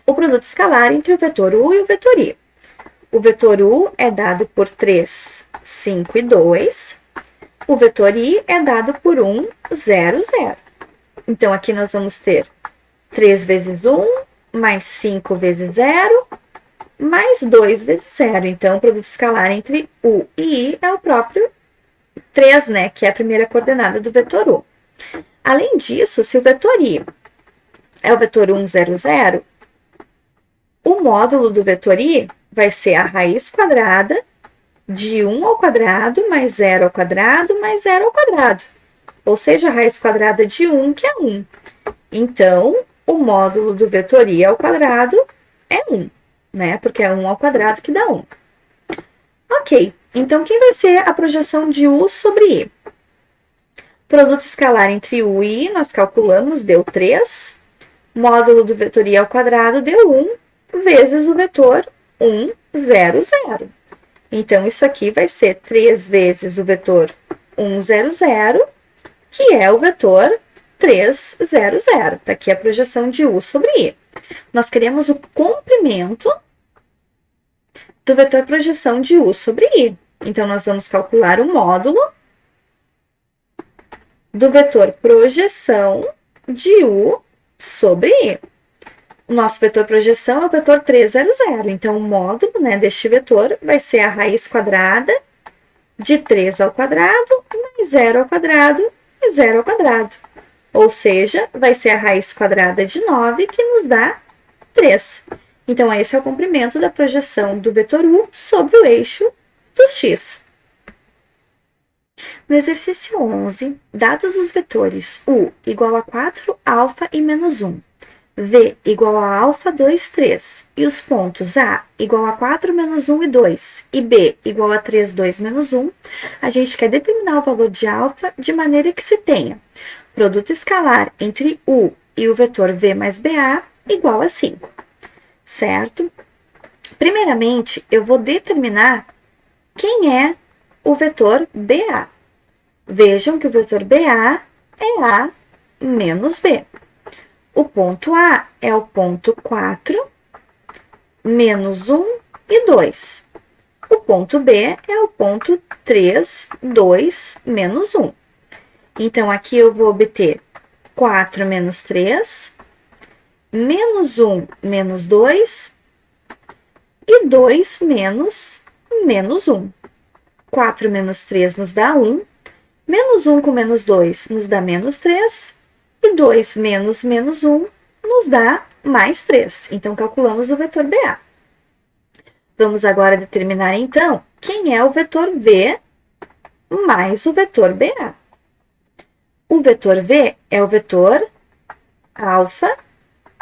o produto escalar entre o vetor u e o vetor i. O vetor u é dado por 3, 5 e 2. O vetor i é dado por 1, 0, 0. Então, aqui nós vamos ter 3 vezes 1, mais 5 vezes 0, mais 2 vezes 0. Então, o produto escalar entre u e i é o próprio 3, né, que é a primeira coordenada do vetor u. Além disso, se o vetor i é o vetor 1, 0, 0, o módulo do vetor i vai ser a raiz quadrada de 1 ao quadrado mais 0 ao quadrado mais 0 ao quadrado. Ou seja, a raiz quadrada de 1, que é 1. Então, o módulo do vetor i ao quadrado é 1, né? Porque é 1 ao quadrado que dá 1. Ok, então quem vai ser a projeção de u sobre i? Produto escalar entre u e i, nós calculamos, deu 3. Módulo do vetor i ao quadrado deu 1, vezes o vetor 1, 0, 0. Então, isso aqui vai ser 3 vezes o vetor 1, 0, 0, que é o vetor 3, 0, 0. Está aqui a projeção de u sobre i. Nós queremos o comprimento do vetor projeção de u sobre i. Então, nós vamos calcular o módulo do vetor projeção de u sobre i. O nosso vetor projeção é o vetor 3, 0, 0. Então, o módulo, né, deste vetor vai ser a raiz quadrada de 3 ao quadrado mais 0 ao quadrado e 0 ao quadrado. Ou seja, vai ser a raiz quadrada de 9, que nos dá 3. Então, esse é o comprimento da projeção do vetor u sobre o eixo dos x. No exercício 11, dados os vetores u igual a 4, alfa e menos 1, v igual a alfa 2, 3, e os pontos a igual a 4, menos 1 e 2, e b igual a 3, 2, menos 1, a gente quer determinar o valor de alfa de maneira que se tenha produto escalar entre u e o vetor v mais ba igual a 5, certo? Primeiramente, eu vou determinar quem é o vetor ba. Vejam que o vetor ba é a menos b. O ponto A é o ponto 4, menos 1 e 2. O ponto B é o ponto 3, 2, menos 1. Então, aqui eu vou obter 4 menos 3, menos 1 menos 2 e 2 menos 1. 4 menos 3 nos dá 1, menos 1 com menos 2 nos dá menos 3, e 2 menos menos 1 nos dá mais 3. Então, calculamos o vetor BA. Vamos agora determinar, então, quem é o vetor V mais o vetor BA. O vetor V é o vetor alfa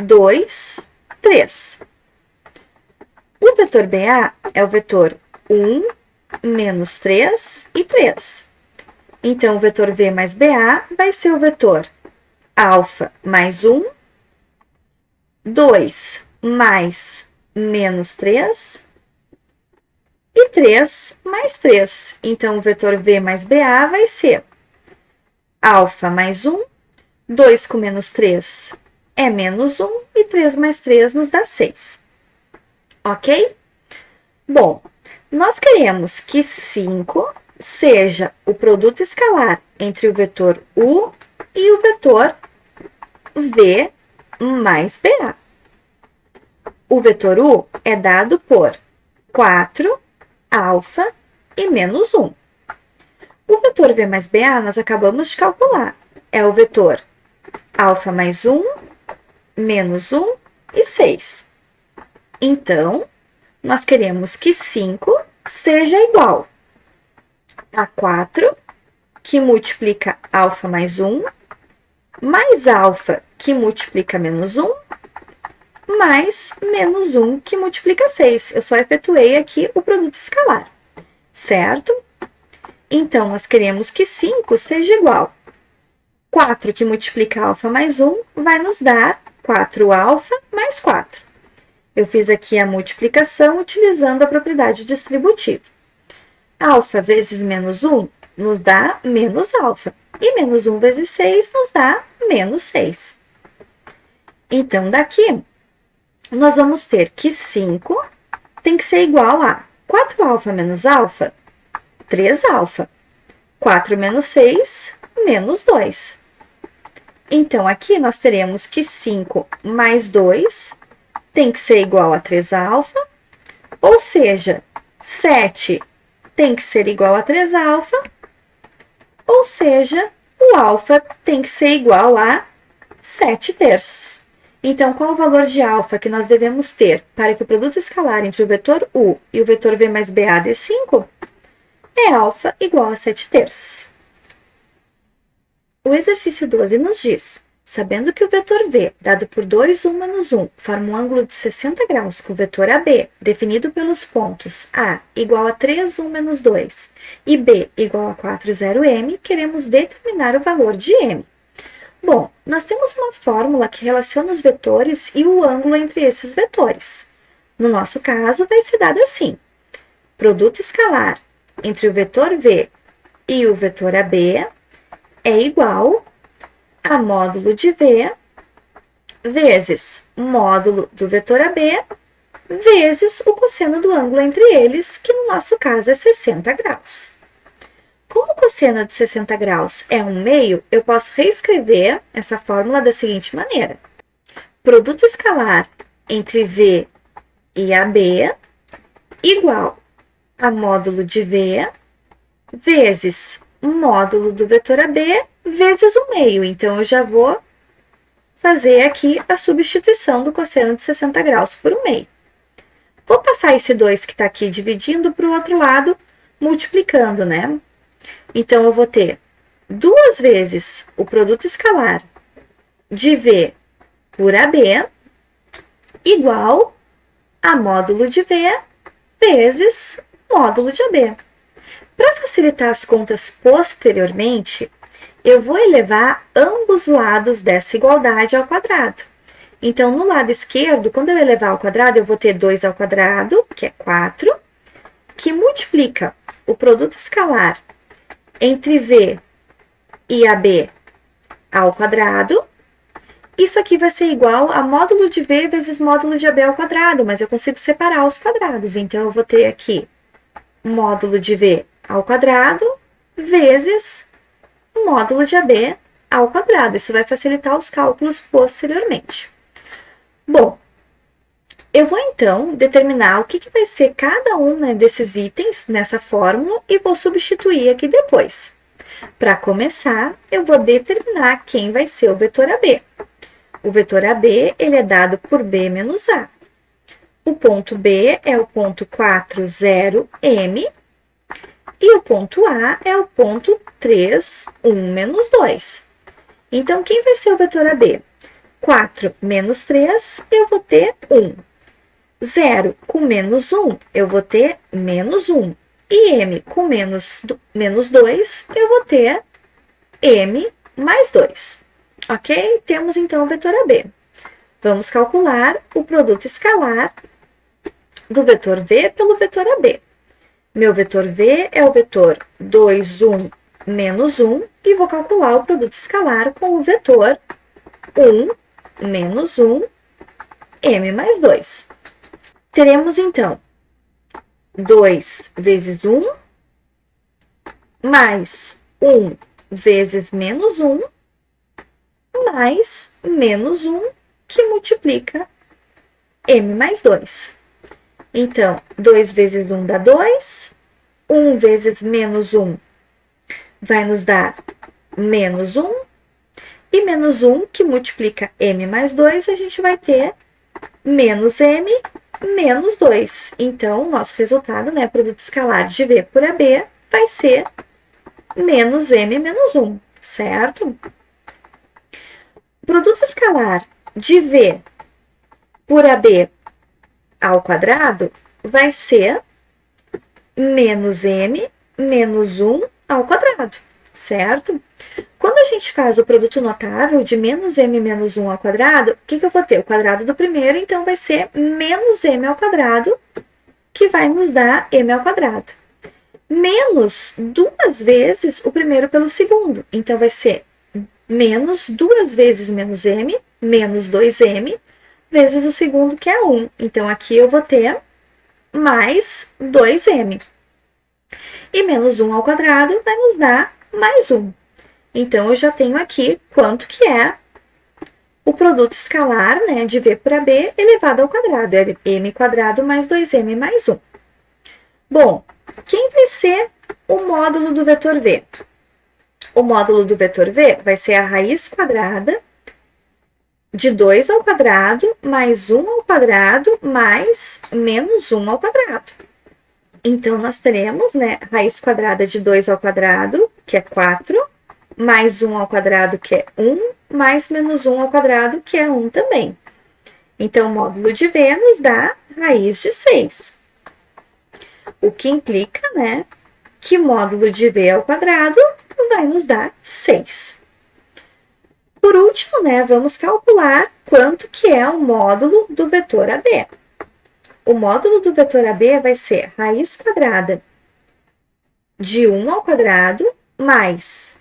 2, 3. O vetor BA é o vetor 1, menos 3 e 3. Então, o vetor V mais BA vai ser o vetor alfa mais 1, 2 mais menos 3 e 3 mais 3. Então, o vetor V mais BA vai ser alfa mais 1, 2 com menos 3 é menos 1 e 3 mais 3 nos dá 6. Ok? Bom, nós queremos que 5 seja o produto escalar entre o vetor U e o vetor V mais BA. O vetor U é dado por 4, alfa e menos 1. O vetor V mais BA nós acabamos de calcular. É o vetor alfa mais 1, menos 1 e 6. Então, nós queremos que 5 seja igual a 4, que multiplica alfa mais 1, mais alfa, que multiplica menos 1, mais menos 1, que multiplica 6. Eu só efetuei aqui o produto escalar, certo? Então, nós queremos que 5 seja igual. 4, que multiplica alfa mais 1, vai nos dar 4 alfa mais 4. Eu fiz aqui a multiplicação utilizando a propriedade distributiva. Alfa vezes menos 1 nos dá menos alfa. E menos 1 vezes 6 nos dá menos 6. Então, daqui, nós vamos ter que 5 tem que ser igual a 4 alfa menos alfa, 3 alfa. 4 menos 6, menos 2. Então, aqui nós teremos que 5 mais 2 tem que ser igual a 3 alfa, ou seja, 7 tem que ser igual a 3 alfa, ou seja, o alfa tem que ser igual a 7 terços. Então, qual o valor de alfa que nós devemos ter para que o produto escalar entre o vetor U e o vetor V mais BA dê 5? É alfa igual a 7 terços. O exercício 12 nos diz: sabendo que o vetor V, dado por 2, 1, menos 1, forma um ângulo de 60 graus com o vetor AB, definido pelos pontos A igual a 3, 1, menos 2 e B igual a 4, 0, M, queremos determinar o valor de M. Bom, nós temos uma fórmula que relaciona os vetores e o ângulo entre esses vetores. No nosso caso, vai ser dado assim: produto escalar entre o vetor V e o vetor AB é igual a módulo de V vezes módulo do vetor AB vezes o cosseno do ângulo entre eles, que no nosso caso é 60 graus. Como o cosseno de 60 graus é 1/2, eu posso reescrever essa fórmula da seguinte maneira: produto escalar entre V e AB igual a módulo de V vezes módulo do vetor AB vezes 1/2. Então, eu já vou fazer aqui a substituição do cosseno de 60 graus por 1/2. Vou passar esse 2 que está aqui dividindo para o outro lado, multiplicando, né? Então, eu vou ter 2 vezes o produto escalar de V por AB igual a módulo de V vezes módulo de AB. Para facilitar as contas posteriormente, eu vou elevar ambos lados dessa igualdade ao quadrado. Então, no lado esquerdo, quando eu elevar ao quadrado, eu vou ter 2 ao quadrado, que é 4, que multiplica o produto escalar entre V e AB ao quadrado. Isso aqui vai ser igual a módulo de V vezes módulo de AB ao quadrado, mas eu consigo separar os quadrados. Então, eu vou ter aqui módulo de V ao quadrado vezes módulo de AB ao quadrado. Isso vai facilitar os cálculos posteriormente. Bom, eu vou então determinar o que vai ser cada um, né, desses itens nessa fórmula e vou substituir aqui depois. Para começar, eu vou determinar quem vai ser o vetor AB. O vetor AB ele é dado por B menos A. O ponto B é o ponto 4, 0, M. E o ponto A é o ponto 3, 1, menos 2. Então, quem vai ser o vetor AB? 4 menos 3, eu vou ter 1. 0 com menos 1, eu vou ter menos 1. E M com menos 2, eu vou ter M mais 2. Ok? Temos, então, o vetor AB. Vamos calcular o produto escalar do vetor V pelo vetor AB. Meu vetor V é o vetor 2, 1, menos 1, e vou calcular o produto escalar com o vetor 1, menos 1, M mais 2. Teremos, então, 2 vezes 1, mais 1 vezes menos 1, mais menos 1, que multiplica M mais 2. Então, 2 vezes 1 dá 2, 1 vezes menos 1 vai nos dar menos 1, e menos 1, que multiplica M mais 2, a gente vai ter menos M menos 2. Então, nosso resultado, né, produto escalar de V por AB, vai ser menos M menos 1, certo? O produto escalar de V por AB ao quadrado vai ser menos M menos 1 ao quadrado, certo? Quando a gente faz o produto notável de menos M menos 1 ao quadrado, o que eu vou ter? O quadrado do primeiro, então, vai ser menos M ao quadrado, que vai nos dar M ao quadrado. Menos 2 vezes o primeiro pelo segundo. Então, vai ser menos 2 vezes menos M, menos 2M, vezes o segundo, que é 1. Então, aqui eu vou ter mais 2M. E menos 1 ao quadrado vai nos dar mais 1. Então, eu já tenho aqui quanto que é o produto escalar, né, de V por AB elevado ao quadrado. É M quadrado mais 2M mais 1. Bom, quem vai ser o módulo do vetor V? O módulo do vetor V vai ser a raiz quadrada de 2 ao quadrado mais 1 ao quadrado mais menos 1 ao quadrado. Então, nós teremos, né, raiz quadrada de 2 ao quadrado, que é 4, mais 1 ao quadrado, que é 1, mais menos 1 ao quadrado, que é 1 também. Então, o módulo de V nos dá raiz de 6. O que implica, né, que módulo de V ao quadrado vai nos dar 6. Por último, né, vamos calcular quanto que é o módulo do vetor AB. O módulo do vetor AB vai ser raiz quadrada de 1 ao quadrado mais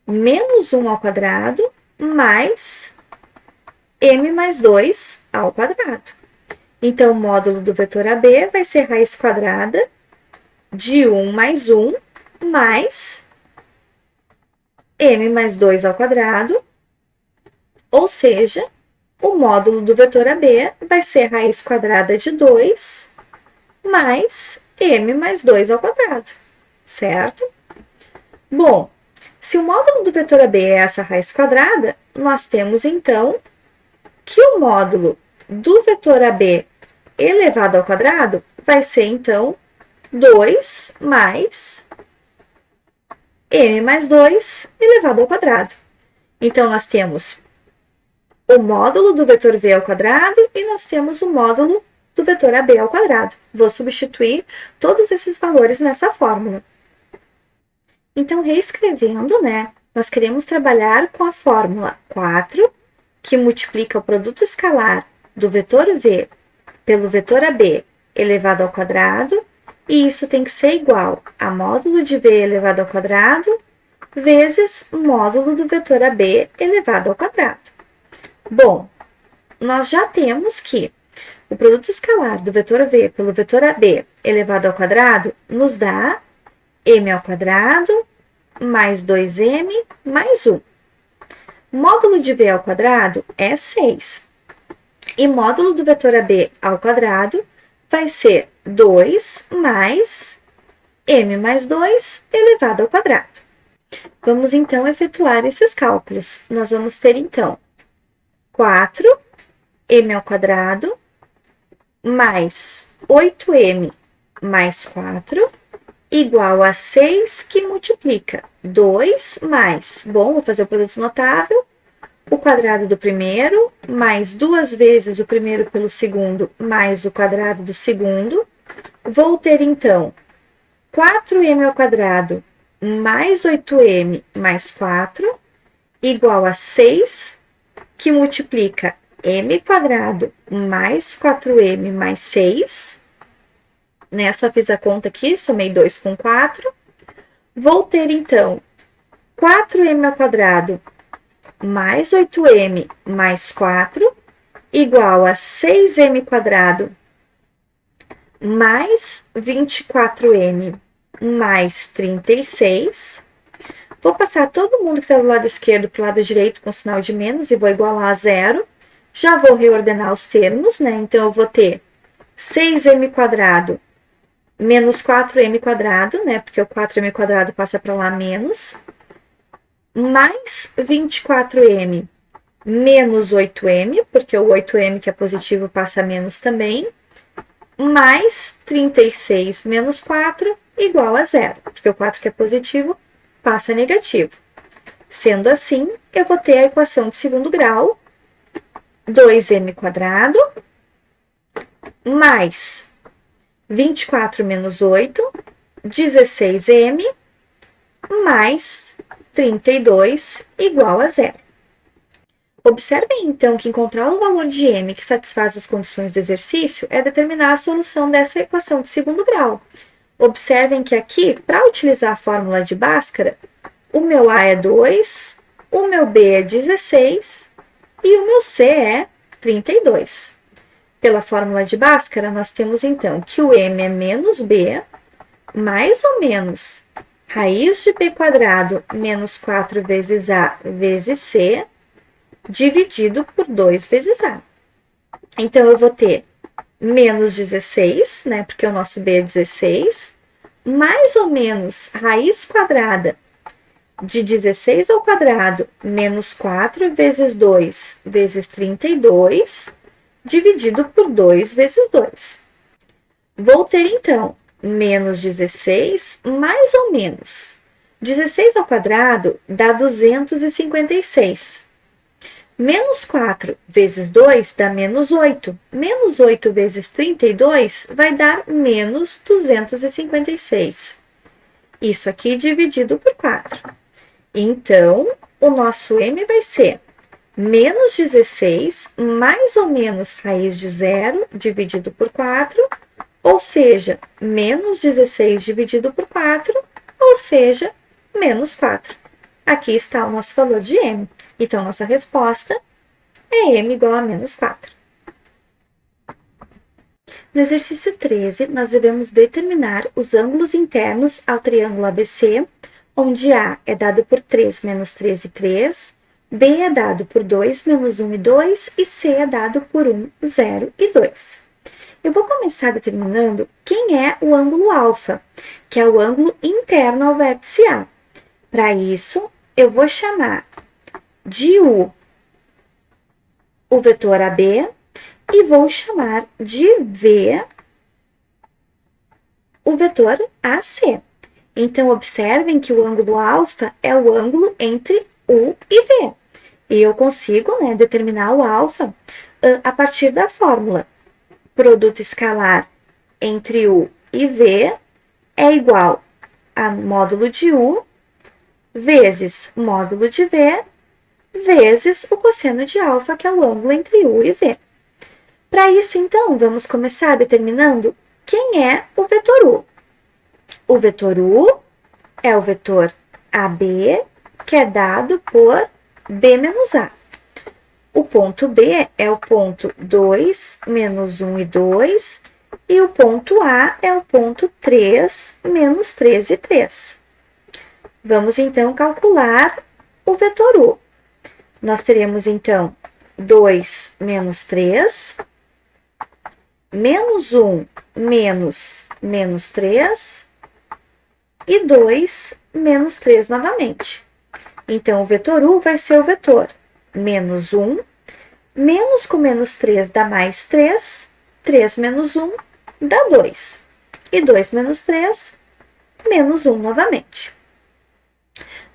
menos 1 ao quadrado mais M mais 2 ao quadrado. Então, o módulo do vetor AB vai ser raiz quadrada de 1 mais 1 mais M mais 2 ao quadrado, ou seja, o módulo do vetor AB vai ser raiz quadrada de 2 mais M mais 2 ao quadrado, certo? Bom, se o módulo do vetor AB é essa raiz quadrada, nós temos, então, que o módulo do vetor AB elevado ao quadrado vai ser, então, 2 mais M mais 2 elevado ao quadrado. Então, nós temos o módulo do vetor V ao quadrado e nós temos o módulo do vetor AB ao quadrado. Vou substituir todos esses valores nessa fórmula. Então, reescrevendo, né, nós queremos trabalhar com a fórmula 4, que multiplica o produto escalar do vetor V pelo vetor AB elevado ao quadrado, e isso tem que ser igual a módulo de V elevado ao quadrado vezes módulo do vetor AB elevado ao quadrado. Bom, nós já temos que o produto escalar do vetor V pelo vetor AB elevado ao quadrado nos dá M ao quadrado mais 2M mais 1. Módulo de V ao quadrado é 6. E módulo do vetor AB ao quadrado vai ser 2 mais M mais 2 elevado ao quadrado. Vamos, então, efetuar esses cálculos. Nós vamos ter, então, 4 M ao quadrado mais 8m mais 4 igual a 6 que multiplica 2 mais, bom, vou fazer o produto notável, o quadrado do primeiro, mais 2 vezes o primeiro pelo segundo, mais o quadrado do segundo. Vou ter, então, 4m ao quadrado mais 8m mais 4 igual a 6, que multiplica m quadrado mais 4m mais 6. Né? Só fiz a conta aqui, somei 2 com 4. Vou ter, então, 4m ao quadrado mais 8m mais 4 igual a 6m quadrado mais 24m mais 36. Vou passar todo mundo que está do lado esquerdo para o lado direito com sinal de menos e vou igualar a zero. Já vou reordenar os termos, né? Então, eu vou ter 6m quadrado menos 4m quadrado, né? Porque o 4m quadrado passa para lá menos, mais 24m menos 8m, porque o 8m que é positivo passa a menos também, mais 36 menos 4 igual a zero, porque o 4 que é positivo passa a negativo. Sendo assim, eu vou ter a equação de segundo grau, 2m quadrado mais 24 menos 8, 16m, mais 32 igual a zero. Observem, então, que encontrar o valor de m que satisfaz as condições do exercício é determinar a solução dessa equação de segundo grau. Observem que aqui, para utilizar a fórmula de Bhaskara, o meu A é 2, o meu B é 16 e o meu C é 32. Pela fórmula de Bhaskara, nós temos, então, que o m é menos b, mais ou menos raiz de b quadrado menos 4 vezes a vezes c, dividido por 2 vezes a. Então, eu vou ter menos 16, né, porque o nosso b é 16, mais ou menos raiz quadrada de 16 ao quadrado menos 4 vezes 2 vezes 32, dividido por 2 vezes 2. Vou ter, então, menos 16 mais ou menos 16 ao quadrado dá 256. Menos 4 vezes 2 dá menos 8. Menos 8 vezes 32 vai dar menos 256. Isso aqui dividido por 4. Então, o nosso m vai ser menos 16 mais ou menos raiz de zero dividido por 4, ou seja, menos 16 dividido por 4, ou seja, menos 4. Aqui está o nosso valor de m. Então, nossa resposta é m igual a menos 4. No exercício 13, nós devemos determinar os ângulos internos ao triângulo ABC, onde A é dado por 3 menos 3 e 3, B é dado por 2 menos 1 e 2 e C é dado por 1, 0 e 2. Eu vou começar determinando quem é o ângulo alfa, que é o ângulo interno ao vértice A. Para isso, eu vou chamar de U o vetor AB e vou chamar de V o vetor AC. Então, observem que o ângulo alfa é o ângulo entre U e V. E eu consigo, né, determinar o alfa a partir da fórmula. Produto escalar entre U e V é igual a módulo de U vezes módulo de V vezes o cosseno de alfa, que é o ângulo entre U e V. Para isso, então, vamos começar determinando quem é o vetor U. O vetor U é o vetor AB, que é dado por B menos A. O ponto B é o ponto 2, menos 1 e 2, e o ponto A é o ponto 3, menos 3 e 3. Vamos, então, calcular o vetor U. Nós teremos, então, 2 menos 3, menos 1 menos 3, e 2 menos 3 novamente. Então, o vetor U vai ser o vetor menos 1, menos com menos 3 dá mais 3, 3 menos 1 dá 2. E 2 menos 3, menos 1 novamente.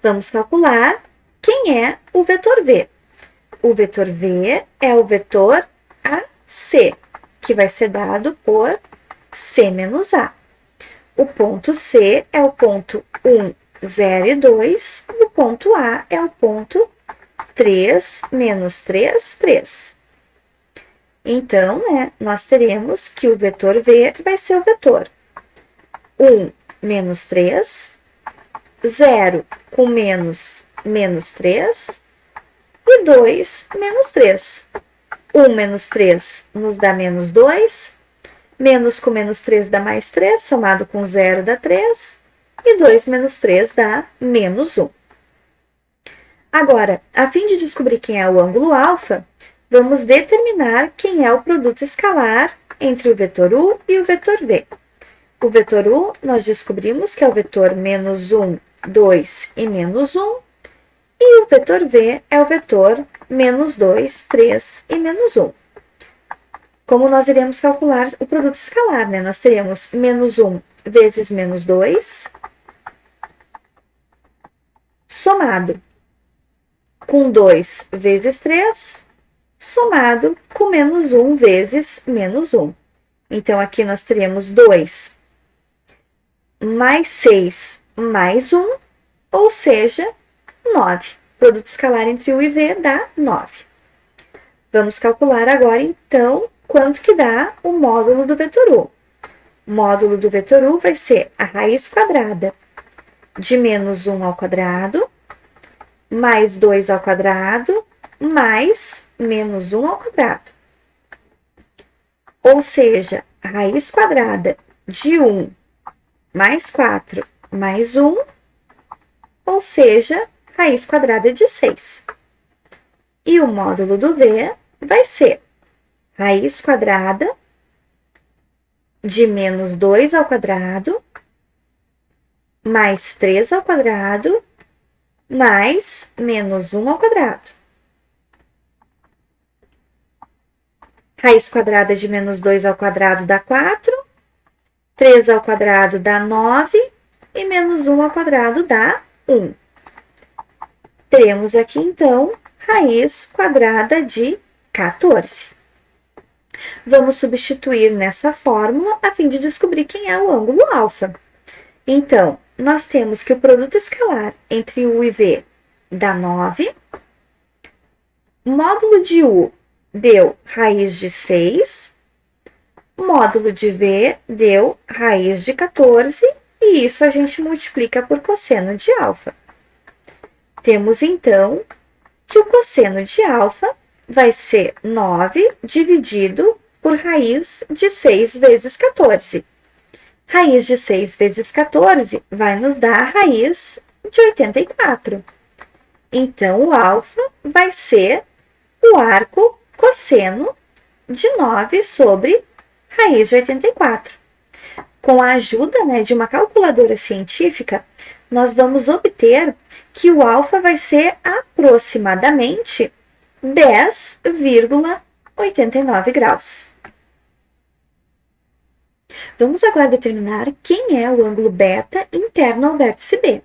Vamos calcular quem é o vetor V. O vetor V é o vetor AC, que vai ser dado por C menos A. O ponto C é o ponto 1, 0 e 2, e o ponto A é o ponto 3 menos 3, 3. Então, nós teremos que o vetor V vai ser o vetor 1 menos 3, 0 com menos 3 e 2 menos 3. 1 menos 3 nos dá menos 2, menos com menos 3 dá mais 3, somado com 0 dá 3, e 2 menos 3 dá menos 1. Agora, a fim de descobrir quem é o ângulo alfa, vamos determinar quem é o produto escalar entre o vetor U e o vetor V. O vetor U, nós descobrimos que é o vetor menos 1, 2 e menos 1, e o vetor V é o vetor menos 2, 3 e menos 1. Como nós iremos calcular o produto escalar, Nós teremos menos 1 vezes menos 2, somado com 2 vezes 3, somado com menos 1 vezes menos 1. Então, aqui nós teremos 2 mais 6 mais 1, ou seja, 9. Produto escalar entre U e V dá 9. Vamos calcular agora, então, quanto que dá o módulo do vetor U. O módulo do vetor U vai ser a raiz quadrada de menos 1 ao quadrado, mais 2 ao quadrado, mais menos 1 ao quadrado. Ou seja, a raiz quadrada de 1 mais 4 mais 1, ou seja, raiz quadrada de 6. E o módulo do V vai ser raiz quadrada de menos 2 ao quadrado, mais 3 ao quadrado, mais menos 1 ao quadrado. Raiz quadrada de menos 2 ao quadrado dá 4, 3 ao quadrado dá 9 e menos 1 ao quadrado dá 1. Teremos aqui, então, raiz quadrada de 14. Vamos substituir nessa fórmula a fim de descobrir quem é o ângulo alfa. Então, nós temos que o produto escalar entre U e V dá 9. Módulo de U deu raiz de 6. Módulo de V deu raiz de 14. E isso a gente multiplica por cosseno de alfa. Temos, então, que o cosseno de alfa vai ser 9 dividido por raiz de 6 vezes 14. Raiz de 6 vezes 14 vai nos dar a raiz de 84. Então, o alfa vai ser o arco cosseno de 9 sobre raiz de 84. Com a ajuda de uma calculadora científica, nós vamos obter que o alfa vai ser aproximadamente 10,89 graus. Vamos agora determinar quem é o ângulo beta interno ao vértice B.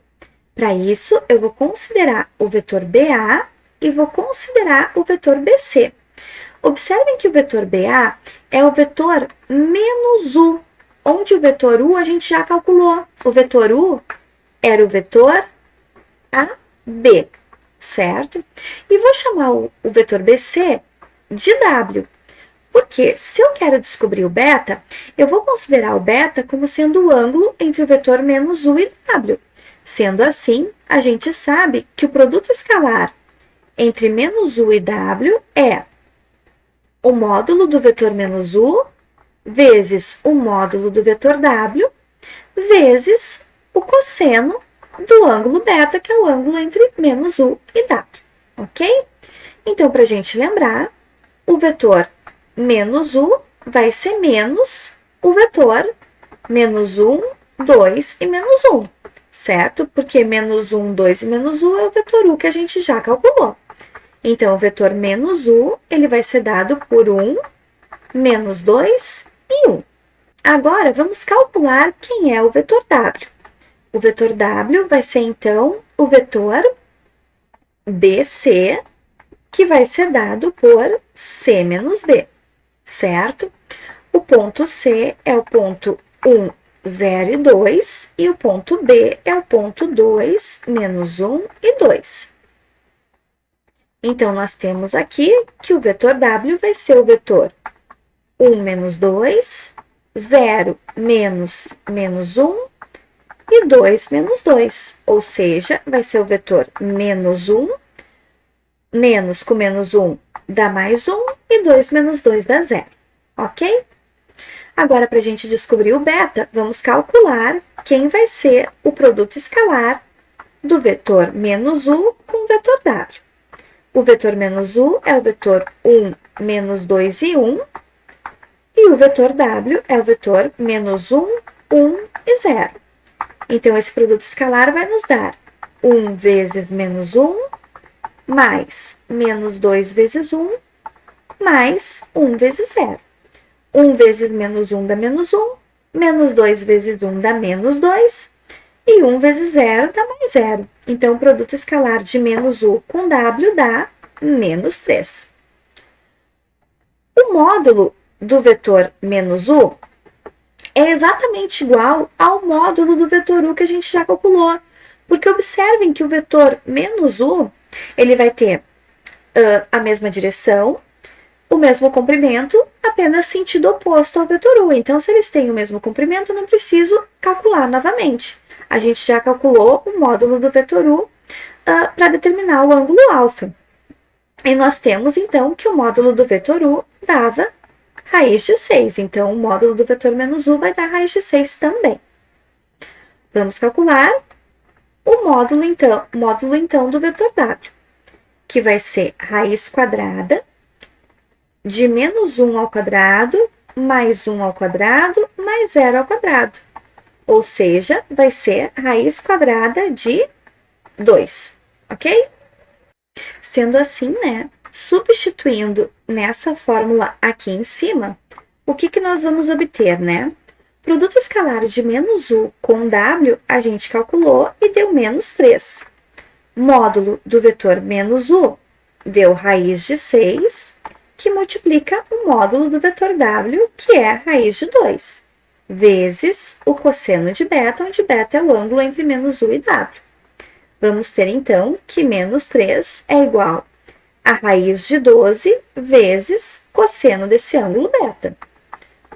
Para isso, eu vou considerar o vetor BA e vou considerar o vetor BC. Observem que o vetor BA é o vetor menos U, onde o vetor U a gente já calculou. O vetor U era o vetor AB, certo? E vou chamar o vetor BC de W. Porque se eu quero descobrir o beta, eu vou considerar o beta como sendo o ângulo entre o vetor menos U e W. Sendo assim, a gente sabe que o produto escalar entre menos U e W é o módulo do vetor menos U vezes o módulo do vetor W vezes o cosseno do ângulo beta, que é o ângulo entre menos U e W, ok? Então, para a gente lembrar, o vetor menos U vai ser menos o vetor menos 1, 2 e menos 1, certo? Porque menos 1, 2 e menos U é o vetor U que a gente já calculou. Então, o vetor menos U, ele vai ser dado por 1 menos 2 e 1. Agora, vamos calcular quem é o vetor W. O vetor W vai ser, então, o vetor BC, que vai ser dado por C menos B, certo? O ponto C é o ponto 1, 0 e 2, e o ponto B é o ponto 2, menos 1 e 2. Então, nós temos aqui que o vetor W vai ser o vetor 1 menos 2, 0 menos 1 e 2 menos 2, ou seja, vai ser o vetor menos 1, menos com menos 1 dá mais 1 e 2 menos 2 dá 0, ok? Agora, para a gente descobrir o beta, vamos calcular quem vai ser o produto escalar do vetor menos U com o vetor W. O vetor menos U é o vetor 1, menos 2 e 1, e o vetor W é o vetor menos 1, 1 e 0. Então, esse produto escalar vai nos dar 1 vezes menos 1, mais menos 2 vezes 1, mais 1 vezes 0. 1 vezes menos 1 dá menos 1, menos 2 vezes 1 dá menos 2, e 1 vezes 0 dá mais 0. Então, o produto escalar de menos U com W dá menos 3. O módulo do vetor menos U é exatamente igual ao módulo do vetor U que a gente já calculou, porque observem que o vetor menos U ele vai ter a mesma direção, o mesmo comprimento, apenas sentido oposto ao vetor U. Então, se eles têm o mesmo comprimento, não preciso calcular novamente. A gente já calculou o módulo do vetor U para determinar o ângulo alfa. E nós temos, então, que o módulo do vetor U dava raiz de 6. Então, o módulo do vetor menos U vai dar raiz de 6 também. Vamos calcular o módulo, então, do vetor W, que vai ser raiz quadrada de menos 1 ao quadrado, mais 1 ao quadrado, mais 0 ao quadrado. Ou seja, vai ser raiz quadrada de 2, ok? Sendo assim, né, substituindo nessa fórmula aqui em cima, o que nós vamos obter, né? Produto escalar de menos U com W, a gente calculou e deu menos 3. Módulo do vetor menos U deu raiz de 6, que multiplica o módulo do vetor W, que é raiz de 2, vezes o cosseno de beta, onde beta é o ângulo entre menos U e W. Vamos ter, então, que menos 3 é igual a raiz de 12 vezes cosseno desse ângulo beta.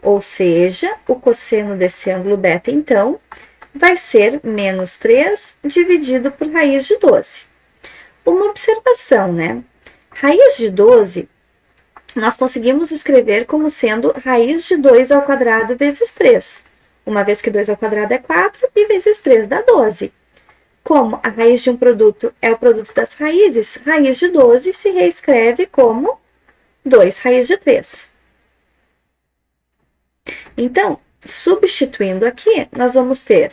Ou seja, o cosseno desse ângulo beta, então, vai ser menos 3 dividido por raiz de 12. Uma observação, né? Raiz de 12, nós conseguimos escrever como sendo raiz de 2 ao quadrado vezes 3, uma vez que 2 ao quadrado é 4 e vezes 3 dá 12. Como a raiz de um produto é o produto das raízes, raiz de 12 se reescreve como 2 raiz de 3. Então, substituindo aqui, nós vamos ter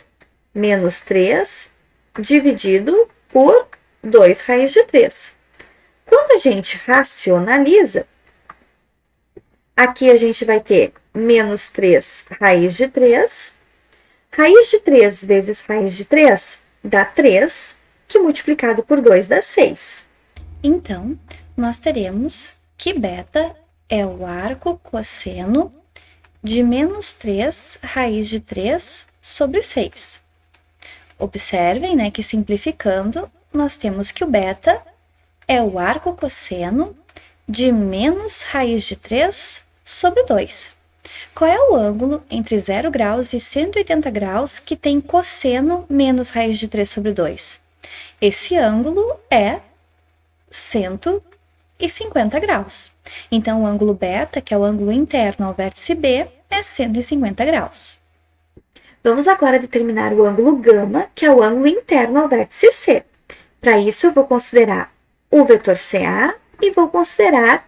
menos 3 dividido por 2 raiz de 3. Quando a gente racionaliza, aqui a gente vai ter menos 3 raiz de 3. Raiz de 3 vezes raiz de 3 dá 3, que multiplicado por 2 dá 6. Então, nós teremos que beta é o arco cosseno de menos 3 raiz de 3 sobre 6. Observem, né, que simplificando, nós temos que o beta é o arco cosseno de menos raiz de 3 sobre 2. Qual é o ângulo entre 0 graus e 180 graus que tem cosseno menos raiz de 3 sobre 2? Esse ângulo é 150 graus. Então, o ângulo beta, que é o ângulo interno ao vértice B, é 150 graus. Vamos agora determinar o ângulo gama, que é o ângulo interno ao vértice C. Para isso, eu vou considerar o vetor CA e vou considerar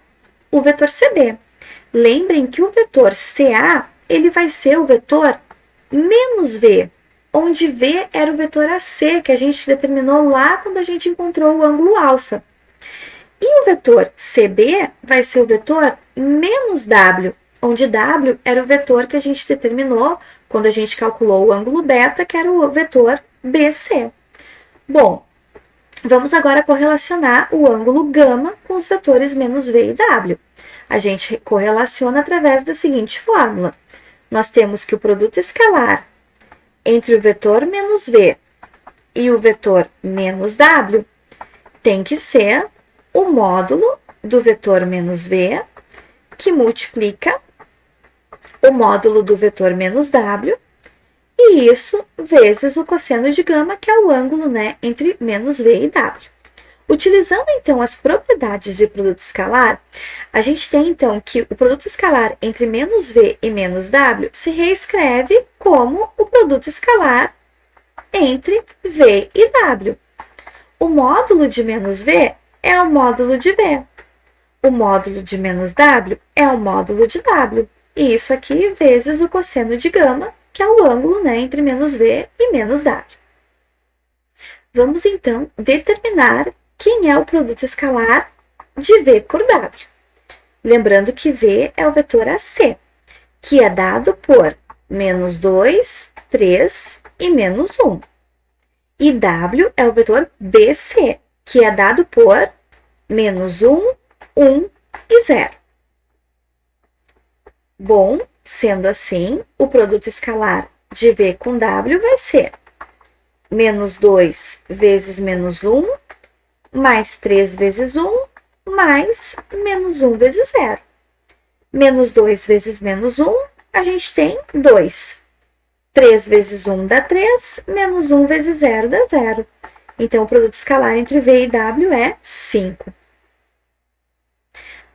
o vetor CB. Lembrem que o vetor CA, ele vai ser o vetor menos V, onde V era o vetor AC, que a gente determinou lá quando a gente encontrou o ângulo alfa. E o vetor CB vai ser o vetor menos W, onde W era o vetor que a gente determinou quando a gente calculou o ângulo beta, que era o vetor BC. Bom, vamos agora correlacionar o ângulo gama com os vetores menos V e W. A gente correlaciona através da seguinte fórmula. Nós temos que o produto escalar entre o vetor menos V e o vetor menos W tem que ser o módulo do vetor menos V, que multiplica o módulo do vetor menos W, e isso vezes o cosseno de gama, que é o ângulo, né, entre menos V e W. Utilizando, então, as propriedades de produto escalar, a gente tem, então, que o produto escalar entre menos V e menos W se reescreve como o produto escalar entre V e W. O módulo de menos V é o módulo de V. O módulo de menos W é o módulo de W. E isso aqui vezes o cosseno de gama, que é o ângulo, né, entre menos V e menos W. Vamos, então, determinar quem é o produto escalar de V por W. Lembrando que V é o vetor AC, que é dado por menos 2, 3 e menos 1. E W é o vetor BC, que é dado por menos 1, 1 e 0. Bom, sendo assim, o produto escalar de V com W vai ser menos 2 vezes menos 1, mais 3 vezes 1, mais menos 1 vezes 0. Menos 2 vezes menos 1, a gente tem 2. 3 vezes 1 dá 3, menos 1 vezes 0 dá 0. Então, o produto escalar entre V e W é 5.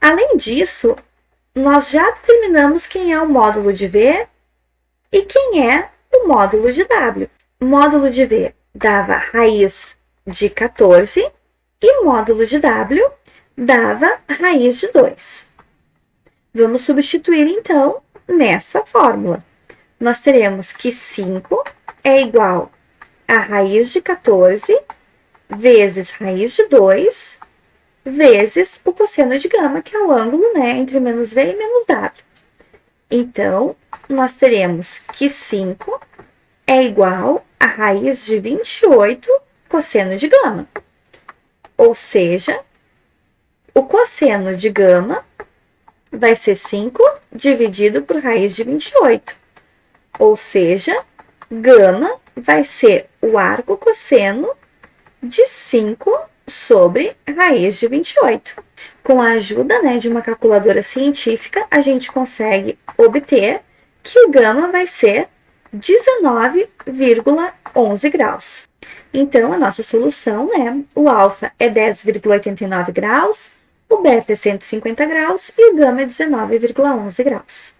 Além disso, nós já determinamos quem é o módulo de V e quem é o módulo de W. O módulo de V dava raiz de 14 e o módulo de W dava raiz de 2. Vamos substituir, então, nessa fórmula. Nós teremos que 5 é igual a raiz de 14 vezes raiz de 2 vezes o cosseno de gama, que é o ângulo, né, entre menos V e menos W. Então, nós teremos que 5 é igual a raiz de 28 cosseno de gama. Ou seja, o cosseno de gama vai ser 5 dividido por raiz de 28. Ou seja, gama vai ser o arco cosseno de 5 sobre raiz de 28. Com a ajuda, né, de uma calculadora científica, a gente consegue obter que o gama vai ser 19,11 graus. Então, a nossa solução, né, o alfa é 10,89 graus, o beta é 150 graus e o gama é 19,11 graus.